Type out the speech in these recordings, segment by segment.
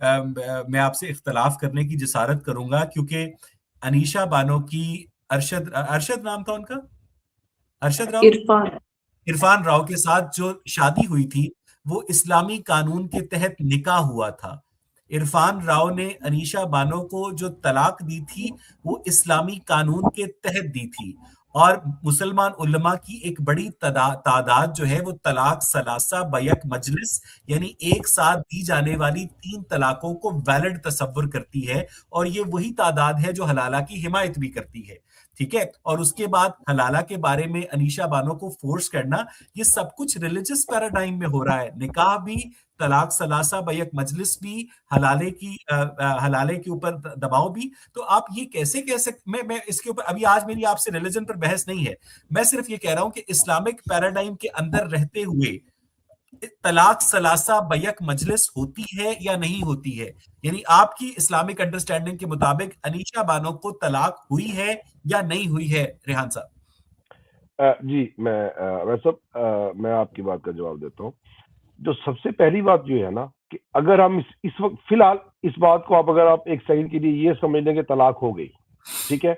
میں آپ سے اختلاف کرنے کی جسارت کروں گا، کیونکہ انیشا بانو کی ارشد نام تھا ان کا، ارشد راؤ، عرفان راؤ کے ساتھ جو شادی ہوئی تھی وہ اسلامی قانون کے تحت نکاح ہوا تھا. عرفان راؤ نے انیشا بانو کو جو طلاق دی تھی وہ اسلامی قانون کے تحت دی تھی، اور مسلمان علماء کی ایک بڑی تعداد جو ہے وہ طلاق ثلاثہ بیک مجلس یعنی ایک ساتھ دی جانے والی 3 طلاقوں کو ویلڈ تصور کرتی ہے، اور یہ وہی تعداد ہے جو حلالہ کی حمایت بھی کرتی ہے. ٹھیک ہے، اور اس کے بعد حلالہ کے بارے میں انیشا بانو کو فورس کرنا، یہ سب کچھ ریلیجس پیراڈائم میں ہو رہا ہے. نکاح بھی، طلاق ثلاثہ بیک مجلس بھی، حلالے کے اوپر دباؤ بھی. تو آپ یہ کیسے کہہ سکتے؟ میں اس کے اوپر ابھی آج میری آپ سے ریلیجن پر بحث نہیں ہے، میں صرف یہ کہہ رہا ہوں کہ اسلامک پیراڈائم کے اندر رہتے ہوئے طلاق ثلاثہ بیک مجلس ہوتی ہے یا نہیں ہوتی ہے؟ یعنی آپ کی اسلامک انڈرسٹینڈنگ کے مطابق انیشا بانو کو طلاق ہوئی ہے یا نہیں ہوئی ہے ریحان صاحب؟ جی میں آپ کی بات کا جواب دیتا ہوں. جو سب سے پہلی بات جو ہے نا کہ اگر ہم اس وقت فی الحال اس بات کو اگر آپ ایک سیکنڈ کے لیے یہ سمجھ لیں کہ طلاق ہو گئی، ٹھیک ہے،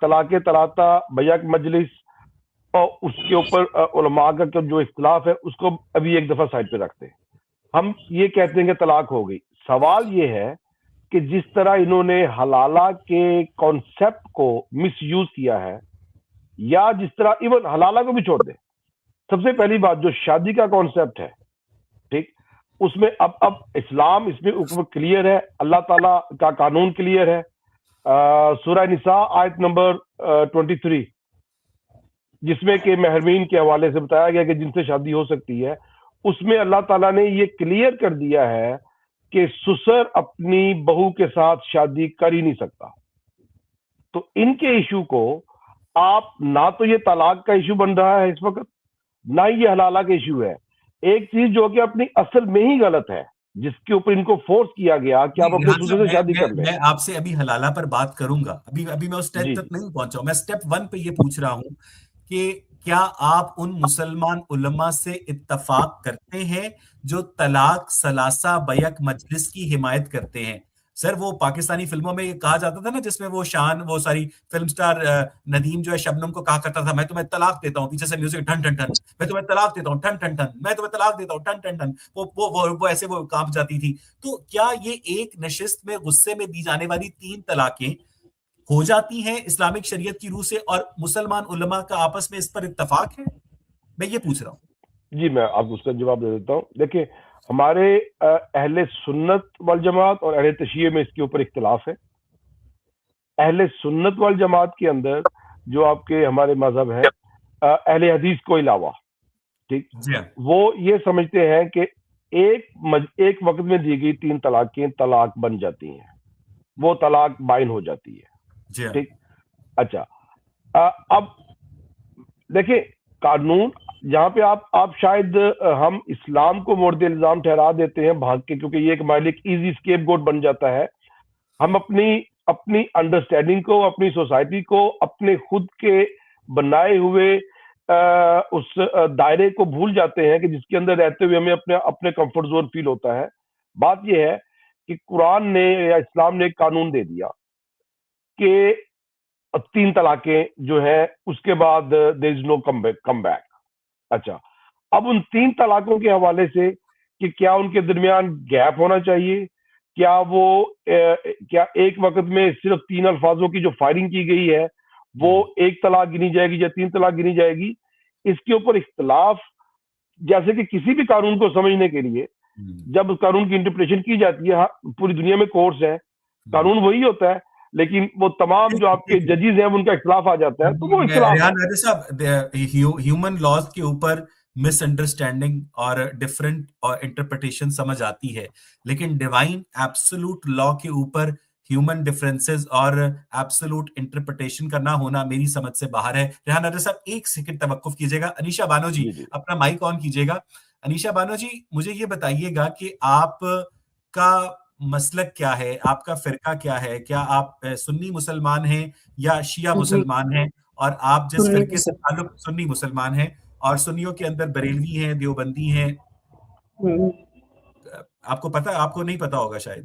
طلاق طلاقہ بیک مجلس اور اس کے اوپر علماء کا جو اختلاف ہے اس کو ابھی ایک دفعہ سائڈ پہ رکھتے ہیں. ہم یہ کہتے ہیں کہ طلاق ہو گئی. سوال یہ ہے کہ جس طرح انہوں نے حلالہ کے کانسیپٹ کو مس یوز کیا ہے، یا جس طرح ایون حلالہ کو بھی چھوڑ دیں، سب سے پہلی بات جو شادی کا کانسیپٹ ہے، ٹھیک، اس میں اب اسلام اس میں اوپر کلیئر ہے، اللہ تعالیٰ کا قانون کلیئر ہے. سورہ نساء آیت نمبر 23 جس میں کہ محرمین کے حوالے سے بتایا گیا کہ جن سے شادی ہو سکتی ہے، اس میں اللہ تعالیٰ نے یہ کلیئر کر دیا ہے کہ سسر اپنی بہو کے ساتھ شادی کر ہی نہیں سکتا. تو ان کے ایشو کو آپ نہ تو یہ طلاق کا ایشو بن رہا ہے اس وقت، نہ یہ حلالہ کا ایشو ہے. ایک چیز جو کہ اپنی اصل میں ہی غلط ہے، جس کے اوپر ان کو فورس کیا گیا کہ آپ اپنے سسر سے شادی کر لیں. میں آپ سے ابھی حلالہ پر بات کروں گا، ابھی میں اس اسٹیپ تک نہیں پہنچا ہوں. میں اسٹیپ 1 پہ یہ پوچھ رہا ہوں کہ کیا آپ ان مسلمان علماء سے اتفاق کرتے ہیں جو طلاق ثلاثہ بیک مجلس کی حمایت کرتے ہیں؟ سر وہ پاکستانی فلموں میں یہ کہا جاتا تھا نا، جس میں وہ ساری فلم سٹار ندیم جو ہے شبنم کو کہا کرتا تھا میں تمہیں طلاق دیتا ہوں، پیچھے سے میوزک ٹھن ٹھن ٹھن، میں تمہیں طلاق دیتا ہوں ٹھن ٹھن ٹھن، میں تمہیں طلاق دیتا ہوں ٹھن ٹھن ٹھن، وہ ایسے وہ کانپ جاتی تھی. تو کیا یہ ایک نشست میں غصے میں دی جانے والی 3 طلاقیں ہو جاتی ہیں اسلامک شریعت کی روح سے، اور مسلمان علماء کا آپس میں اس پر اتفاق ہے؟ میں یہ پوچھ رہا ہوں. جی میں آپ کو اس کا جواب دے دیتا ہوں. دیکھیں ہمارے اہل سنت والجماعت اور اہل تشیع میں اس کے اوپر اختلاف ہے. اہل سنت والجماعت کے اندر جو آپ کے ہمارے مذہب ہے، اہل حدیث کو علاوہ، ٹھیک، وہ یہ سمجھتے ہیں کہ ایک وقت میں دی گئی 3 طلاقیں طلاق بن جاتی ہیں، وہ طلاق بائن ہو جاتی ہے. ٹھیک، اچھا اب دیکھیں قانون جہاں پہ آپ شاید ہم اسلام کو مورد الزام ٹھہرا دیتے ہیں بھاگ کے، کیونکہ یہ ایک ہمارے لیے ایزی اسکیپ گوٹ بن جاتا ہے. ہم اپنی انڈرسٹینڈنگ کو، اپنی سوسائٹی کو، اپنے خود کے بنائے ہوئے اس دائرے کو بھول جاتے ہیں کہ جس کے اندر رہتے ہوئے ہمیں اپنے کمفرٹ زون فیل ہوتا ہے. بات یہ ہے کہ قرآن نے یا اسلام نے ایک قانون دے دیا کہ 3 طلاقیں جو ہے اس کے بعد there is no come back. اچھا اب ان 3 طلاقوں کے حوالے سے کہ کیا ان کے درمیان گیپ ہونا چاہیے، کیا ایک وقت میں صرف 3 الفاظوں کی جو فائرنگ کی گئی ہے وہ ایک طلاق گنی جائے گی یا 3 طلاق گنی جائے گی، اس کے اوپر اختلاف. جیسے کہ کسی بھی قانون کو سمجھنے کے لیے جب اس قانون کی انٹرپریشن کی جاتی ہے، پوری دنیا میں کورس ہے، قانون وہی ہوتا ہے، لیکن وہ تمام جو آپ کے ججز ہیں ان کا اختلاف آ جاتا ہے. تو وہ اختلاف ہیومن لاز کے اوپر مس انڈرسٹینڈنگ اور ڈفرنٹ انٹرپریٹیشن سمجھ آتی ہے، لیکن ڈیوائن ایبسولوٹ لا کے اوپر ہیومن ڈفرینسز اور ایبسولوٹ انٹرپریٹیشن کا نہ ہونا میری سمجھ سے باہر ہے. ریحان ارشد صاحب ایک سیکنڈ توقف کیجیے گا. انیشا بانو جی اپنا مائک آن کیجیے گا. انیشا بانو جی مجھے یہ بتائیے گا کہ آپ کا مسلک کیا ہے، آپ کا فرقہ کیا ہے؟ کیا آپ سنی مسلمان ہیں یا شیعہ مسلمان ہیں؟ اور آپ جس فرقے سے تعلق سنی مسلمان ہیں، اور سنیوں کے اندر بریلوی ہیں، دیوبندی ہیں، آپ کو پتا، آپ کو نہیں پتا ہوگا شاید،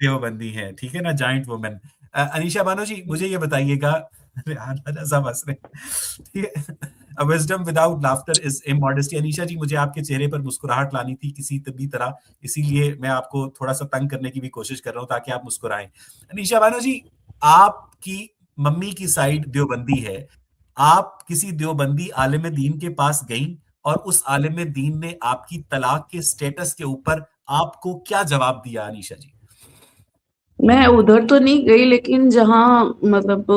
دیوبندی ہیں، ٹھیک ہے نا، جائنٹ وومن. انیشا بانو جی مجھے یہ بتائیے گا، ریحان راجہ صاحب ہنس رہے ہیں، ٹھیک ہے، وزڈم وداؤٹ لافٹر از اموڈسٹی. انیشا جی مجھے آپ کے چہرے پر مسکراہٹ لانی تھی کسی بھی طرح، اسی لیے میں آپ کو تھوڑا سا تنگ کرنے کی بھی کوشش کر رہا ہوں تاکہ آپ مسکرائیں. انیشا بانو جی، آپ کی ممی کی سائڈ دیوبندی ہے، آپ کسی دیوبندی عالم دین کے پاس گئیں اور اس عالم دین نے آپ کی طلاق کے سٹیٹس کے اوپر آپ کو کیا جواب دیا انیشا جی؟ میں ادھر تو نہیں گئی، لیکن جہاں مطلب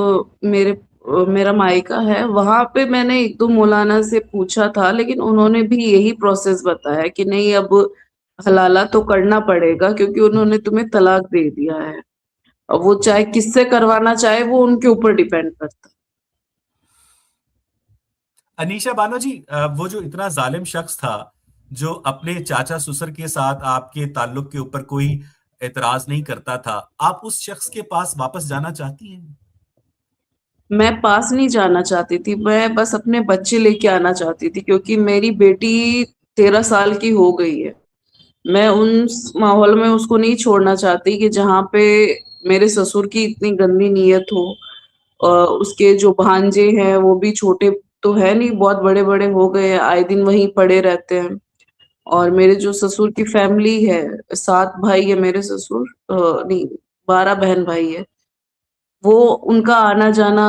میرا مائکا ہے وہاں پہ میں نے ایک دو مولانا سے پوچھا تھا، لیکن انہوں نے بھی یہی پروسیس بتایا کہ نہیں اب حلالہ تو کرنا پڑے گا، کیونکہ انہوں نے تمہیں طلاق دے دیا ہے. اب وہ چاہے کس سے کروانا چاہے وہ ان کے اوپر ڈیپینڈ کرتا. انیشا بانو جی، وہ جو اتنا ظالم شخص تھا جو اپنے چاچا سسر کے ساتھ آپ کے تعلق کے اوپر کوئی اعتراض نہیں کرتا تھا، آپ اس شخص کے پاس واپس جانا چاہتی ہیں؟ میں پاس نہیں جانا چاہتی تھی، میں بس اپنے بچے لے کے آنا چاہتی تھی، کیونکہ میری بیٹی 13 سال کی ہو گئی ہے. میں ان ماحول میں اس کو نہیں چھوڑنا چاہتی کہ جہاں پہ میرے سسر کی اتنی گندی نیت ہو. اس کے جو بھانجے ہیں وہ بھی چھوٹے تو ہے نہیں، بہت بڑے بڑے ہو گئے ہیں، آئے دن وہیں پڑے رہتے ہیں. اور میرے جو سسر کی فیملی ہے، 7 بھائی ہے میرے سسر، نہیں 12 بہن بھائی ہے، وہ ان کا آنا جانا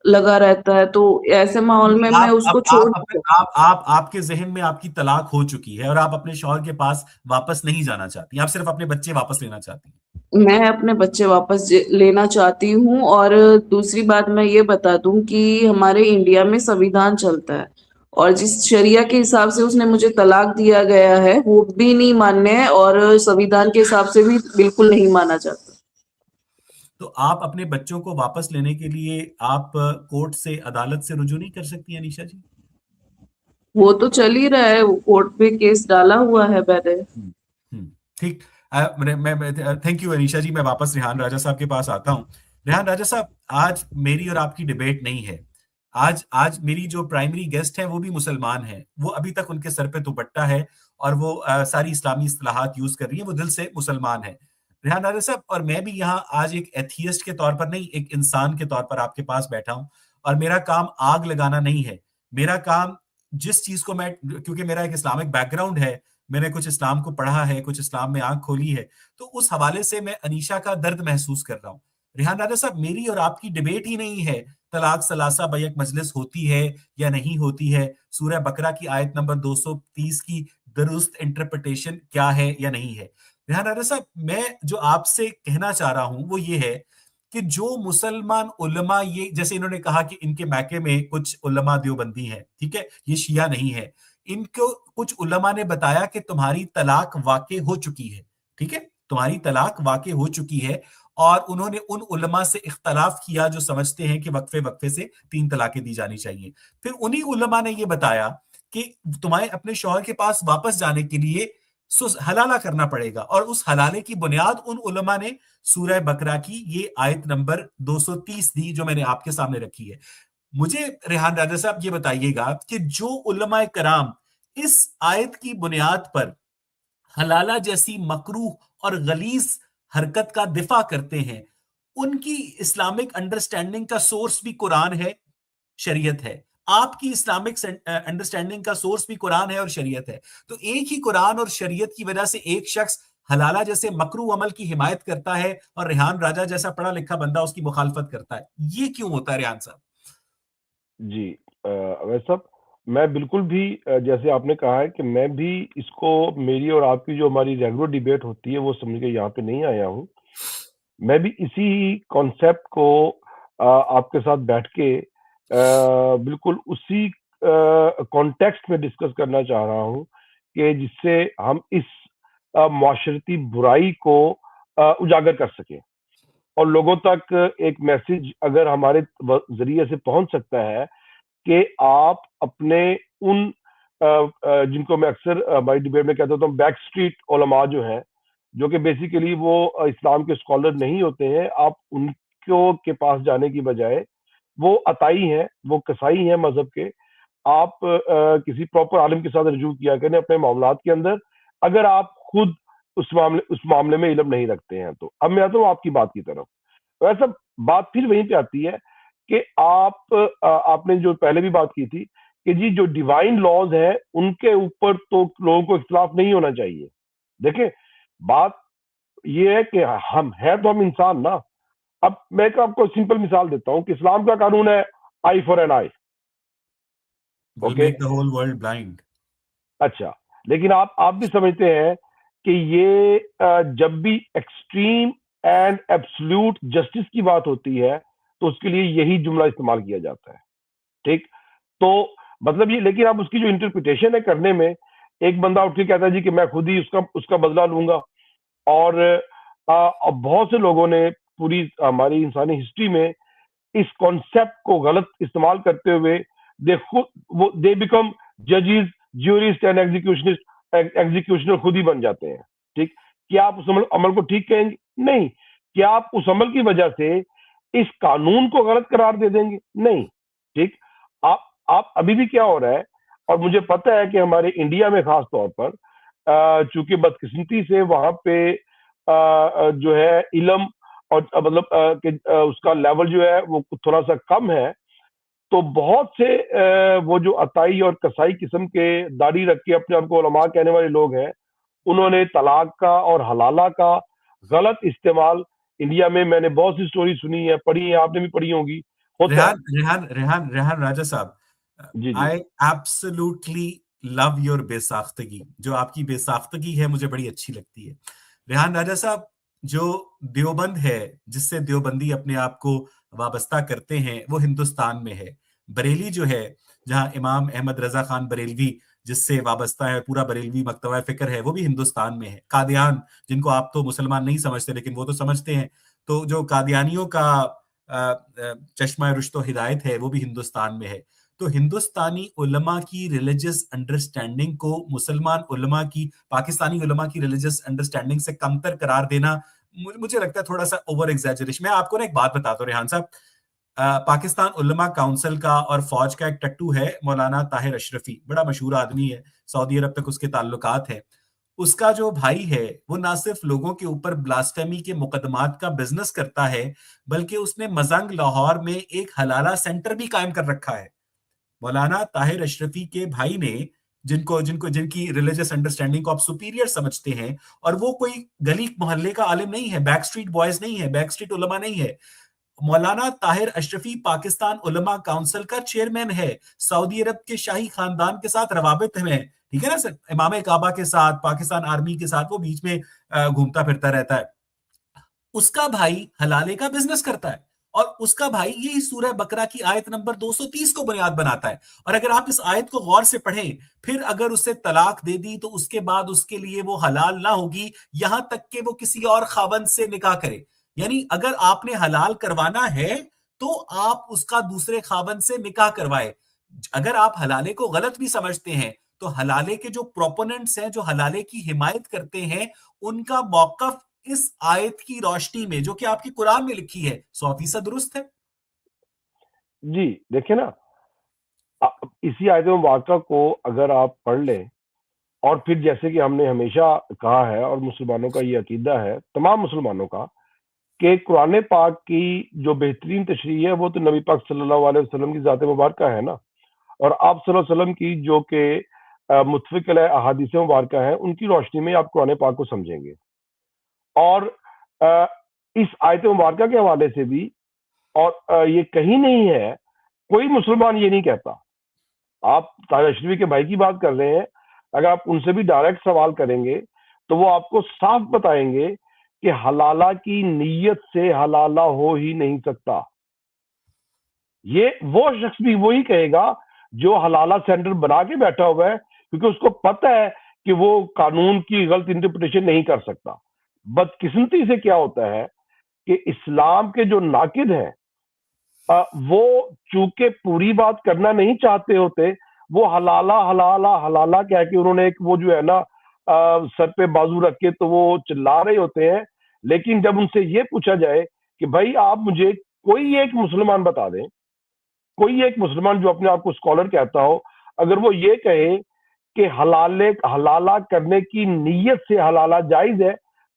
لگا رہتا ہے، تو ایسے ماحول میں میں اس کو چھوڑ نہیں سکتی. آپ کے ذہن میں آپ کی طلاق ہو چکی ہے اور آپ اپنے شوہر کے پاس واپس نہیں جانا چاہتی، آپ صرف اپنے بچے واپس لینا چاہتی ہیں. میں اپنے بچے واپس لینا چاہتی ہوں. اور دوسری بات میں یہ بتا دوں کہ ہمارے انڈیا میں سویدھان چلتا ہے، اور جس شریعہ کے حساب سے اس نے مجھے طلاق دیا گیا ہے وہ بھی نہیں ماننے ہیں، اور سویدھان کے حساب سے بھی بالکل نہیں مانا جاتا. تو آپ اپنے بچوں کو واپس لینے کے لیے آپ کورٹ سے، عدالت سے رجوع نہیں کر سکتی انیشا جی؟ وہ تو چل ہی رہا ہے، کورٹ پہ کیس ڈالا ہوا ہے میں نے. ہم، ہم، ٹھیک. تھینک یو انیشا جی. میں واپس ریحان راجہ صاحب کے پاس آتا ہوں. ریحان راجہ صاحب، آج میری اور آپ کی ڈیبیٹ نہیں ہے. آج میری جو پرائمری گیسٹ ہے وہ بھی مسلمان ہیں، وہ ابھی تک ان کے سر پہ دوپٹہ ہے اور وہ ساری اسلامی اصطلاحات یوز کر رہی ہیں، وہ دل سے مسلمان ہیں. ریحان راجہ صاحب، اور میں بھی یہاں آج ایک ایتھیسٹ کے طور پر نہیں، ایک انسان کے طور پر آپ کے پاس بیٹھا ہوں، اور میرا کام آگ لگانا نہیں ہے. میرا کام جس چیز کو میں، کیونکہ میرا ایک اسلامک بیک گراؤنڈ ہے، میں نے کچھ اسلام کو پڑھا ہے، کچھ اسلام میں آنکھ کھولی ہے، تو اس حوالے سے میں انیشا کا درد محسوس کر رہا ہوں. ریحان راجہ صاحب، میری اور آپ کی ڈیبیٹ ہی نہیں ہے طلاق ثلاثہ بیک مجلس ہوتی ہے یا نہیں ہوتی ہے، سورہ بقرہ کی آیت نمبر 230 کی درست انٹرپریٹیشن کیا ہے یا نہیں ہے. ریحان راجہ صاحب، میں جو آپ سے کہنا چاہ رہا ہوں وہ یہ ہے کہ جو مسلمان علماء، یہ جیسے انہوں نے کہا کہ ان کے میکے میں کچھ علماء دیوبندی ہیں، ٹھیک ہے، یہ شیعہ نہیں ہے، ان کو کچھ علماء نے بتایا کہ تمہاری طلاق واقع ہو چکی ہے، ٹھیک ہے، تمہاری طلاق واقع ہو چکی ہے، اور انہوں نے ان علماء سے اختلاف کیا جو سمجھتے ہیں کہ وقفے وقفے سے 3 طلاقیں دی جانی چاہیے. پھر انہی علماء نے یہ بتایا کہ تمہیں اپنے شوہر کے پاس واپس جانے کے لیے حلالہ کرنا پڑے گا، اور اس حلالے کی بنیاد ان علماء نے سورہ بقرہ کی یہ آیت نمبر 230 دی جو میں نے آپ کے سامنے رکھی ہے. مجھے ریحان راجہ صاحب یہ بتائیے گا کہ جو علماء کرام اس آیت کی بنیاد پر حلالہ جیسی مکروہ اور غلیظ حرکت کا دفاع کرتے ہیں، ان کی اسلامک انڈرسٹینڈنگ کا سورس بھی قرآن ہے، شریعت ہے. آپ کی اسلامک انڈرسٹینڈنگ کا سورس بھی قرآن ہے اور شریعت ہے. تو ایک ہی قرآن اور شریعت کی وجہ سے ایک شخص حلالہ جیسے مکروہ عمل کی حمایت کرتا ہے اور ریحان راجہ جیسا پڑھا لکھا بندہ اس کی مخالفت کرتا ہے. یہ کیوں ہوتا ہے ریحان صاحب؟ جی اویس صاحب، میں بالکل بھی جیسے آپ نے کہا ہے کہ میں بھی اس کو، میری اور آپ کی جو ہماری ریگولر ڈیبیٹ ہوتی ہے وہ سمجھ کے یہاں پہ نہیں آیا ہوں. میں بھی اسی کانسیپٹ کو آپ کے ساتھ بیٹھ کے بالکل اسی کانٹیکسٹ میں ڈسکس کرنا چاہ رہا ہوں کہ جس سے ہم اس معاشرتی برائی کو اجاگر کر سکیں، اور لوگوں تک ایک میسج اگر ہمارے ذریعے سے پہنچ سکتا ہے کہ آپ اپنے ان جن کو میں اکثر ہماری ڈبیٹ میں کہتا ہوں بیک اسٹریٹ علماء جو ہیں، جو کہ بیسیکلی وہ اسلام کے اسکالر نہیں ہوتے ہیں، آپ ان کو کے پاس جانے کی بجائے، وہ عطائی ہیں، وہ کسائی ہیں مذہب کے، آپ کسی پراپر عالم کے ساتھ رجوع کیا کریں اپنے معاملات کے اندر، اگر آپ خود اس معاملے میں علم نہیں رکھتے ہیں تو. اب میں آتا ہوں آپ کی بات کی طرف. ویسا بات پھر وہیں پہ آتی ہے کہ آپ نے جو پہلے بھی بات کی تھی کہ جی جو ڈیوائن لاز ہیں ان کے اوپر تو لوگوں کو اختلاف نہیں ہونا چاہیے. دیکھیں بات یہ ہے کہ ہم انسان نا. اب میں آپ کو سمپل مثال دیتا ہوں کہ اسلام کا قانون ہے eye for an eye. will make the whole world blind. اچھا، لیکن آپ بھی سمجھتے ہیں کہ یہ جب بھی ایکسٹریم اینڈ ایبسلیوٹ جسٹس کی بات ہوتی ہے تو اس کے لیے یہی جملہ استعمال کیا جاتا ہے. ٹھیک، تو مطلب یہ، لیکن اب اس کی جو انٹرپریٹیشن ہے کرنے میں، ایک بندہ اٹھ کے کہتا ہے جی کہ میں خود ہی اس کا بدلہ لوں گا. اور بہت سے لوگوں نے پوری ہماری انسانی ہسٹری میں اس کانسیپٹ کو غلط استعمال کرتے ہوئے دے بیکم ججز، جیورسٹ اینڈ ایگزیکیوشنر خود ہی بن جاتے ہیں. ٹھیک، کیا آپ اس عمل کو ٹھیک کہیں گے؟ نہیں. کیا آپ اس عمل کی وجہ سے اس قانون کو غلط قرار دے دیں گے؟ نہیں. ٹھیک، آپ ابھی بھی کیا ہو رہا ہے، اور مجھے پتہ ہے کہ ہمارے انڈیا میں خاص طور پر چونکہ بدقسمتی سے وہاں پہ جو ہے علم اور مطلب کہ اس کا لیول جو ہے وہ تھوڑا سا کم ہے، تو بہت سے وہ جو عطائی اور کسائی قسم کے داڑھی رکھ کے اپنے آپ کو علماء کہنے والے لوگ ہیں، انہوں نے طلاق کا اور حلالہ کا غلط استعمال انڈیا میں نے بہت سی سٹوری سنی ہے، پڑھی ہے، آپ نے بھی پڑھی ہوں گی. ہوتا ہے. ریحان راجہ صاحب، جی جی I absolutely love your بے ساختگی. جو آپ کی بے ساختگی ہے مجھے بڑی اچھی لگتی ہے. ریحان راجہ صاحب، جو دیوبند ہے جس سے دیوبندی اپنے آپ کو وابستہ کرتے ہیں وہ ہندوستان میں ہے. بریلی جو ہے جہاں امام احمد رضا خان بریلوی جس سے وابستہ ہے، پورا بریلوی مکتبہ فکر ہے، وہ بھی ہندوستان میں ہے. قادیان، جن کو آپ تو مسلمان نہیں سمجھتے لیکن وہ تو سمجھتے ہیں، تو جو قادیانیوں کا چشمہ رشد و ہدایت ہے وہ بھی ہندوستان میں ہے. تو ہندوستانی علماء کی ریلیجس انڈرسٹینڈنگ کو مسلمان علماء کی، پاکستانی علماء کی ریلیجس انڈرسٹینڈنگ سے کمتر قرار دینا مجھے لگتا ہے تھوڑا سا اوور ایگزیجریشن. میں آپ کو نا ایک بات بتاتا ہوں ریحان صاحب، پاکستان علماء کاؤنسل کا اور فوج کا ایک ٹٹو ہے مولانا طاہر اشرفی، بڑا مشہور آدمی ہے، سعودی عرب تک اس کے تعلقات ہیں. اس کا جو بھائی ہے وہ نہ صرف لوگوں کے اوپر بلاسٹمی کے مقدمات کا بزنس کرتا ہے، بلکہ اس نے مزنگ لاہور میں ایک حلالہ سینٹر بھی قائم کر رکھا ہے. مولانا طاہر اشرفی کے بھائی نے، جن کی ریلیجس انڈرسٹینڈنگ کو آپ سپیریئر سمجھتے ہیں، اور وہ کوئی گلی محلے کا عالم نہیں ہے، بیک سٹریٹ بوائز نہیں ہے، بیک سٹریٹ علماء نہیں ہے. مولانا طاہر اشرفی پاکستان علماء کاؤنسل کا چیئرمین ہے، سعودی عرب کے شاہی خاندان کے ساتھ روابط میں، ٹھیک ہے نا سر، امام کعبہ کے ساتھ، پاکستان آرمی کے ساتھ وہ بیچ میں گھومتا پھرتا رہتا ہے. اس کا بھائی حلالے کا بزنس کرتا ہے، اور اس کا بھائی یہی سورہ بقرہ کی آیت نمبر 230 کو بنیاد بناتا ہے. اور اگر آپ اس آیت کو غور سے پڑھیں، پھر اگر اسے طلاق دے دی تو اس کے بعد اس کے لیے وہ حلال نہ ہوگی یہاں تک کہ وہ کسی اور خاوند سے نکاح کرے. یعنی اگر آپ نے حلال کروانا ہے تو آپ اس کا دوسرے خاوند سے نکاح کروائے. اگر آپ حلالے کو غلط بھی سمجھتے ہیں تو حلالے کے جو پروپوننٹس ہیں، جو حلالے کی حمایت کرتے ہیں، ان کا موقف اس آیت کی روشنی میں جو کہ آپ کی قرآن میں لکھی ہے 100% درست ہے. جی دیکھیں نا، اسی آیت مبارکہ کو اگر آپ پڑھ لیں، اور پھر جیسے کہ ہم نے ہمیشہ کہا ہے اور مسلمانوں کا یہ عقیدہ ہے، تمام مسلمانوں کا، کہ قرآن پاک کی جو بہترین تشریح ہے وہ تو نبی پاک صلی اللہ علیہ وسلم کی ذات مبارکہ ہے نا. اور آپ صلی اللہ علیہ وسلم کی جو کہ متفق علیہ احادیث مبارکہ ہیں، ان کی روشنی میں آپ قرآن پاک کو سمجھیں گے. اور اس آیت مبارکہ کے حوالے سے بھی، اور یہ کہیں نہیں ہے، کوئی مسلمان یہ نہیں کہتا. آپ طاہر اشرفی کے بھائی کی بات کر رہے ہیں، اگر آپ ان سے بھی ڈائریکٹ سوال کریں گے تو وہ آپ کو صاف بتائیں گے کہ حلالہ کی نیت سے حلالہ ہو ہی نہیں سکتا. یہ وہ شخص بھی وہی کہے گا جو حلالہ سینٹر بنا کے بیٹھا ہوا ہے، کیونکہ اس کو پتہ ہے کہ وہ قانون کی غلط انٹرپریٹیشن نہیں کر سکتا. بدقسمتی سے کیا ہوتا ہے کہ اسلام کے جو ناقد ہیں وہ چونکہ پوری بات کرنا نہیں چاہتے ہوتے، وہ حلالہ حلالہ حلالہ کہہ کے انہوں نے ایک وہ جو ہے نا سر پہ بازو رکھ کے تو وہ چلا رہے ہوتے ہیں. لیکن جب ان سے یہ پوچھا جائے کہ بھائی آپ مجھے کوئی ایک مسلمان بتا دیں، کوئی ایک مسلمان جو اپنے آپ کو اسکالر کہتا ہو، اگر وہ یہ کہیں کہ حلالہ کرنے کی نیت سے حلالہ جائز ہے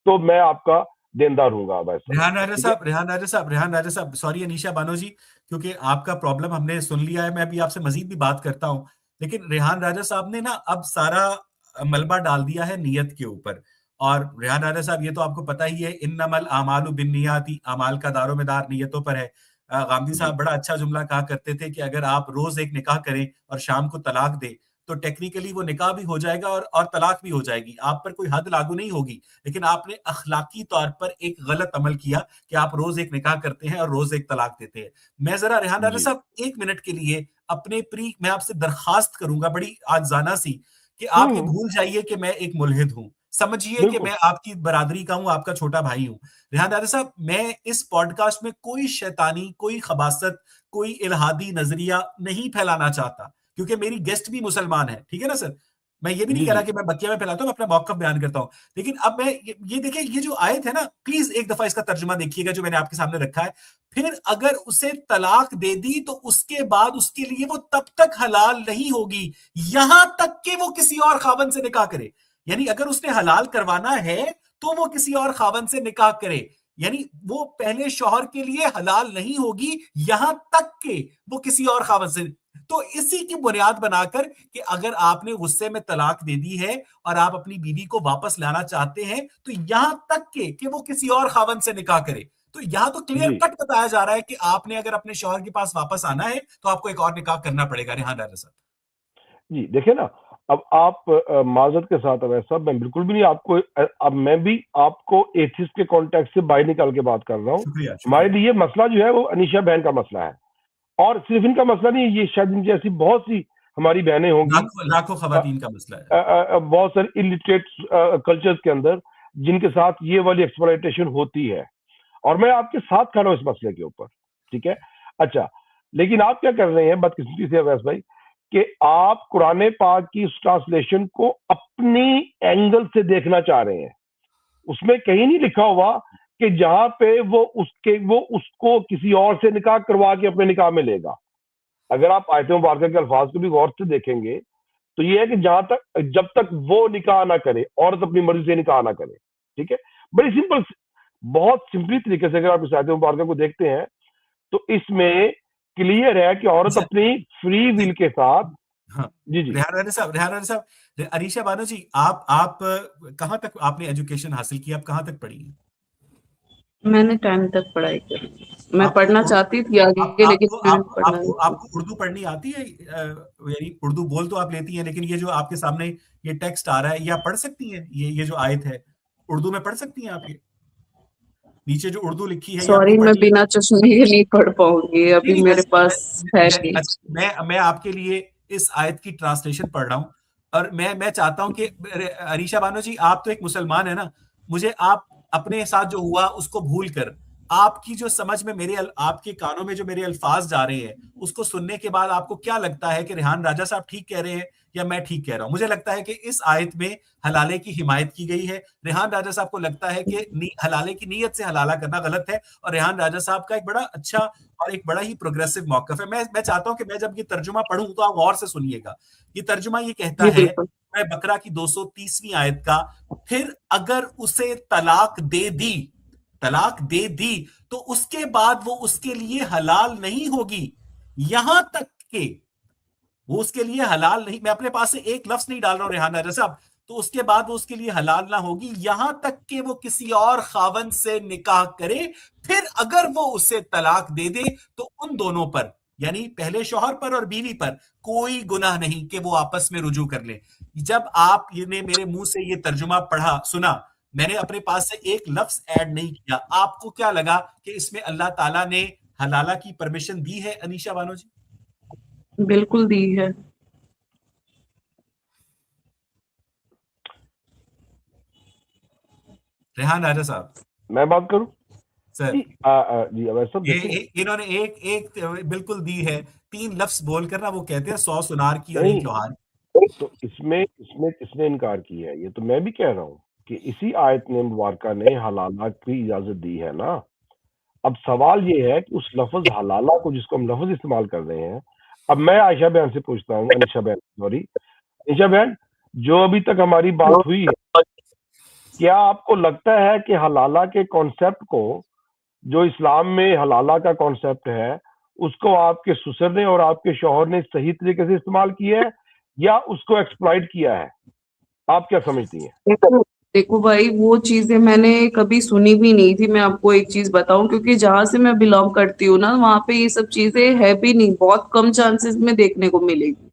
تو میں آپ کا دیندار ہوں گا. ریحان راجہ صاحب سوری انیشا بانو جی، کیونکہ آپ کا پرابلم ہم نے سن لیا ہے، میں ابھی آپ سے مزید بھی بات کرتا ہوں، لیکن ریحان راجہ صاحب نے نا اب سارا ملبہ ڈال دیا ہے نیت کے اوپر. اور ریحان راجہ صاحب یہ تو آپ کو پتا ہی ہے، انما الاعمال بالنیات، اعمال کا دار و مدار نیتوں پر ہے. غامدی صاحب بڑا اچھا جملہ کہا کرتے تھے کہ اگر آپ روز ایک نکاح کریں اور شام کو طلاق دیں تو ٹیکنیکلی وہ نکاح بھی ہو جائے گا اور طلاق بھی ہو جائے گی، آپ پر کوئی حد لاگو نہیں ہوگی، لیکن آپ نے اخلاقی طور پر ایک غلط عمل کیا کہ آپ روز ایک نکاح کرتے ہیں اور روز ایک طلاق دیتے ہیں. میں ذرا ریحان راجہ صاحب ایک منٹ کے لیے اپنے میں آپ سے درخواست کروں گا بڑی عاجزانہ سی کہ آپ یہ بھول جائیے کہ میں ایک ملحد ہوں، سمجھیے کہ میں آپ کی برادری کا ہوں، آپ کا چھوٹا بھائی ہوں. ریحان راجہ صاحب میں اس پوڈ کاسٹ میں کوئی شیطانی، کوئی خباثت، کوئی الہادی نظریہ نہیں پھیلانا چاہتا، کیونکہ میری گیسٹ بھی مسلمان ہے، ٹھیک ہے نا سر؟ میں یہ بھی نہیں کہہ رہا کہ میں بکیا میں پھیلاتا ہوں، اپنا موقف بیان کرتا ہوں. لیکن اب میں یہ دیکھیں، یہ جو آیت ہے نا، پلیز ایک دفعہ اس کا ترجمہ دیکھیے گا جو میں نے آپ کے سامنے رکھا ہے. پھر اگر اسے طلاق دے دی تو اس کے بعد اس کے لیے وہ تب تک حلال نہیں ہوگی یہاں تک کہ وہ کسی اور خاوند سے نکاح کرے. یعنی اگر اس نے حلال کروانا ہے تو وہ کسی اور خاوند سے نکاح کرے، یعنی وہ پہلے شوہر کے لیے حلال نہیں ہوگی یہاں تک کہ وہ کسی اور خاوند سے. تو اسی کی بنیاد بنا کر کہ اگر آپ نے غصے میں طلاق دے دی ہے اور آپ اپنی بیوی کو واپس لانا چاہتے ہیں تو یہاں تک کہ وہ کسی اور خاوند سے نکاح کرے. تو یہاں تو کلیئر کٹ بتایا جا رہا ہے کہ آپ نے اگر اپنے شوہر کے پاس واپس آنا ہے تو آپ کو ایک اور نکاح کرنا پڑے گا. ریحان راجہ صاحب جی دیکھیں نا، اب آپ معذرت کے ساتھ صاحب میں بالکل بھی نہیں آپ کو، اب میں بھی آپ کو ایتھسٹ کے کانٹیکٹ سے باہر نکال کے بات کر رہا ہوں. ہمارے لیے یہ مسئلہ جو ہے وہ انیشا بہن کا مسئلہ ہے، اور صرف ان کا مسئلہ نہیں، یہ شاید ان جیسی بہت سی ہماری بہنیں ہوں گی، لاکھوں خواتین کا مسئلہ ہے، بہت سارے الٹریٹ کلچرز کے اندر جن کے ساتھ یہ والی ایکسپلائٹیشن ہوتی ہے، اور میں آپ کے ساتھ کھڑا ہوں اس مسئلے کے اوپر، ٹھیک ہے. اچھا، لیکن آپ کیا کر رہے ہیں بدقسمتی سے اویس بھائی کہ آپ قرآن پاک کی اس ٹرانسلیشن کو اپنی اینگل سے دیکھنا چاہ رہے ہیں. اس میں کہیں نہیں لکھا ہوا کہ جہاں پہ وہ اس کو کسی اور سے نکاح کروا کے اپنے نکاح میں لے گا. اگر آپ آیت مبارکہ کے الفاظ کو بھی غور سے دیکھیں گے تو یہ ہے کہ جب تک وہ نکاح نہ کرے، عورت اپنی مرضی سے نکاح نہ کرے، ٹھیک ہے. بڑی سمپل، بہت سمپلی طریقے سے اگر آپ اس آیت مبارکہ کو دیکھتے ہیں تو اس میں کلیئر ہے کہ عورت اپنی فری ول کے ساتھ. جی ریحان صاحب انیشا بانو جی، آپ کہاں تک آپ نے ایجوکیشن حاصل کی، آپ کہاں تک پڑھی ہیں؟ میں نے 10 تک پڑھائی کی، میں پڑھنا چاہتی تھی آگے لیکن آپ کو اردو پڑھنی آتی ہے؟ یعنی اردو بول تو آپ لیتی ہیں، لیکن یہ جو آپ کے سامنے یہ ٹیکسٹ آ رہا ہے یہ آپ پڑھ سکتی ہیں؟ یہ جو آیت ہے اردو میں پڑھ سکتی ہیں آپ؟ یہ نیچے جو اردو لکھی ہے سوری میں بنا چشمے کے نہیں پڑھ پاؤں گی، ابھی میرے پاس ہے نہیں. میں آپ کے لیے اس آیت کی ٹرانسلیشن پڑھ رہا ہوں، اور میں چاہتا ہوں کہ انیشا بانو جی آپ تو ایک مسلمان ہے نا، مجھے آپ اپنے ساتھ جو ہوا اس کو بھول کر آپ کی جو سمجھ میں آپ کے کانوں میں جو میرے الفاظ جا رہے ہیں اس کو سننے کے بعد آپ کو کیا لگتا ہے کہ ریحان راجہ صاحب ٹھیک کہہ رہے ہیں یا میں ٹھیک کہہ رہا ہوں؟ مجھے لگتا ہے کہ اس آیت میں حلالے کی حمایت کی گئی ہے. ریحان راجہ صاحب کو لگتا ہے کہ حلالے کی نیت سے حلالہ کرنا غلط ہے، اور ریحان راجہ صاحب کا ایک بڑا اچھا اور ایک بڑا ہی پروگریسو موقف ہے. میں چاہتا ہوں کہ میں جب یہ ترجمہ پڑھوں تو آپ غور سے سنیے گا. یہ ترجمہ یہ کہتا ہے بقرہ کی 230ویں آیت کا، پھر اگر اسے طلاق دے دی تو اس کے بعد وہ اس کے لیے حلال نہیں ہوگی یہاں تک کہ وہ اس کے لیے حلال نہیں، میں اپنے پاس سے ایک لفظ نہیں ڈال رہا ہوں ریحان راجہ صاحب، تو اس کے بعد وہ اس کے لیے حلال نہ ہوگی یہاں تک کہ وہ کسی اور خاوند سے نکاح کرے. پھر اگر وہ اسے طلاق دے دے تو ان دونوں پر، یعنی پہلے شوہر پر اور بیوی پر، کوئی گناہ نہیں کہ وہ آپس میں رجوع کر لیں. جب آپ نے میرے منہ سے یہ ترجمہ سنا، میں نے اپنے پاس سے ایک لفظ ایڈ نہیں کیا. آپ کو کیا لگا کہ اس میں اللہ تعالیٰ نے حلالہ کی پرمیشن دی ہے انیشا بانو جی؟ بالکل دی ہے. ریحان راجہ صاحب میں بات کروں سر؟ جی انہوں نے ایک بالکل دی ہے، 3 لفظ بول کر نا وہ کہتے ہیں 100 سنار کی اور 1 لوہار. تو اس میں کس نے انکار کیا ہے؟ یہ تو میں بھی کہہ رہا ہوں کہ اسی آیت نے مبارکہ نے حلالہ کی اجازت دی ہے نا. اب سوال یہ ہے کہ اس لفظ حلالہ کو جس کو ہم لفظ استعمال کر رہے ہیں، اب میں عائشہ بہن سے پوچھتا ہوں, انیشا بہن, سوری انیشا بہن, جو ابھی تک ہماری بات ہوئی ہے, کیا آپ کو لگتا ہے کہ حلالہ کے کانسیپٹ کو, جو اسلام میں حلالہ کا کانسیپٹ ہے, اس کو آپ کے سسر نے اور آپ کے شوہر نے صحیح طریقے سے استعمال کیا ہے یا اس کو ایکسپلائٹ کیا ہے؟ آپ کیا سمجھتی ہیں؟ دیکھو بھائی, وہ چیزیں میں نے کبھی سنی بھی نہیں تھی. میں آپ کو ایک چیز بتاؤں, کیونکہ جہاں سے میں بلانگ کرتی ہوں نا, وہاں پہ یہ سب چیزیں ہے بھی نہیں, بہت کم چانسز میں دیکھنے کو ملے گی.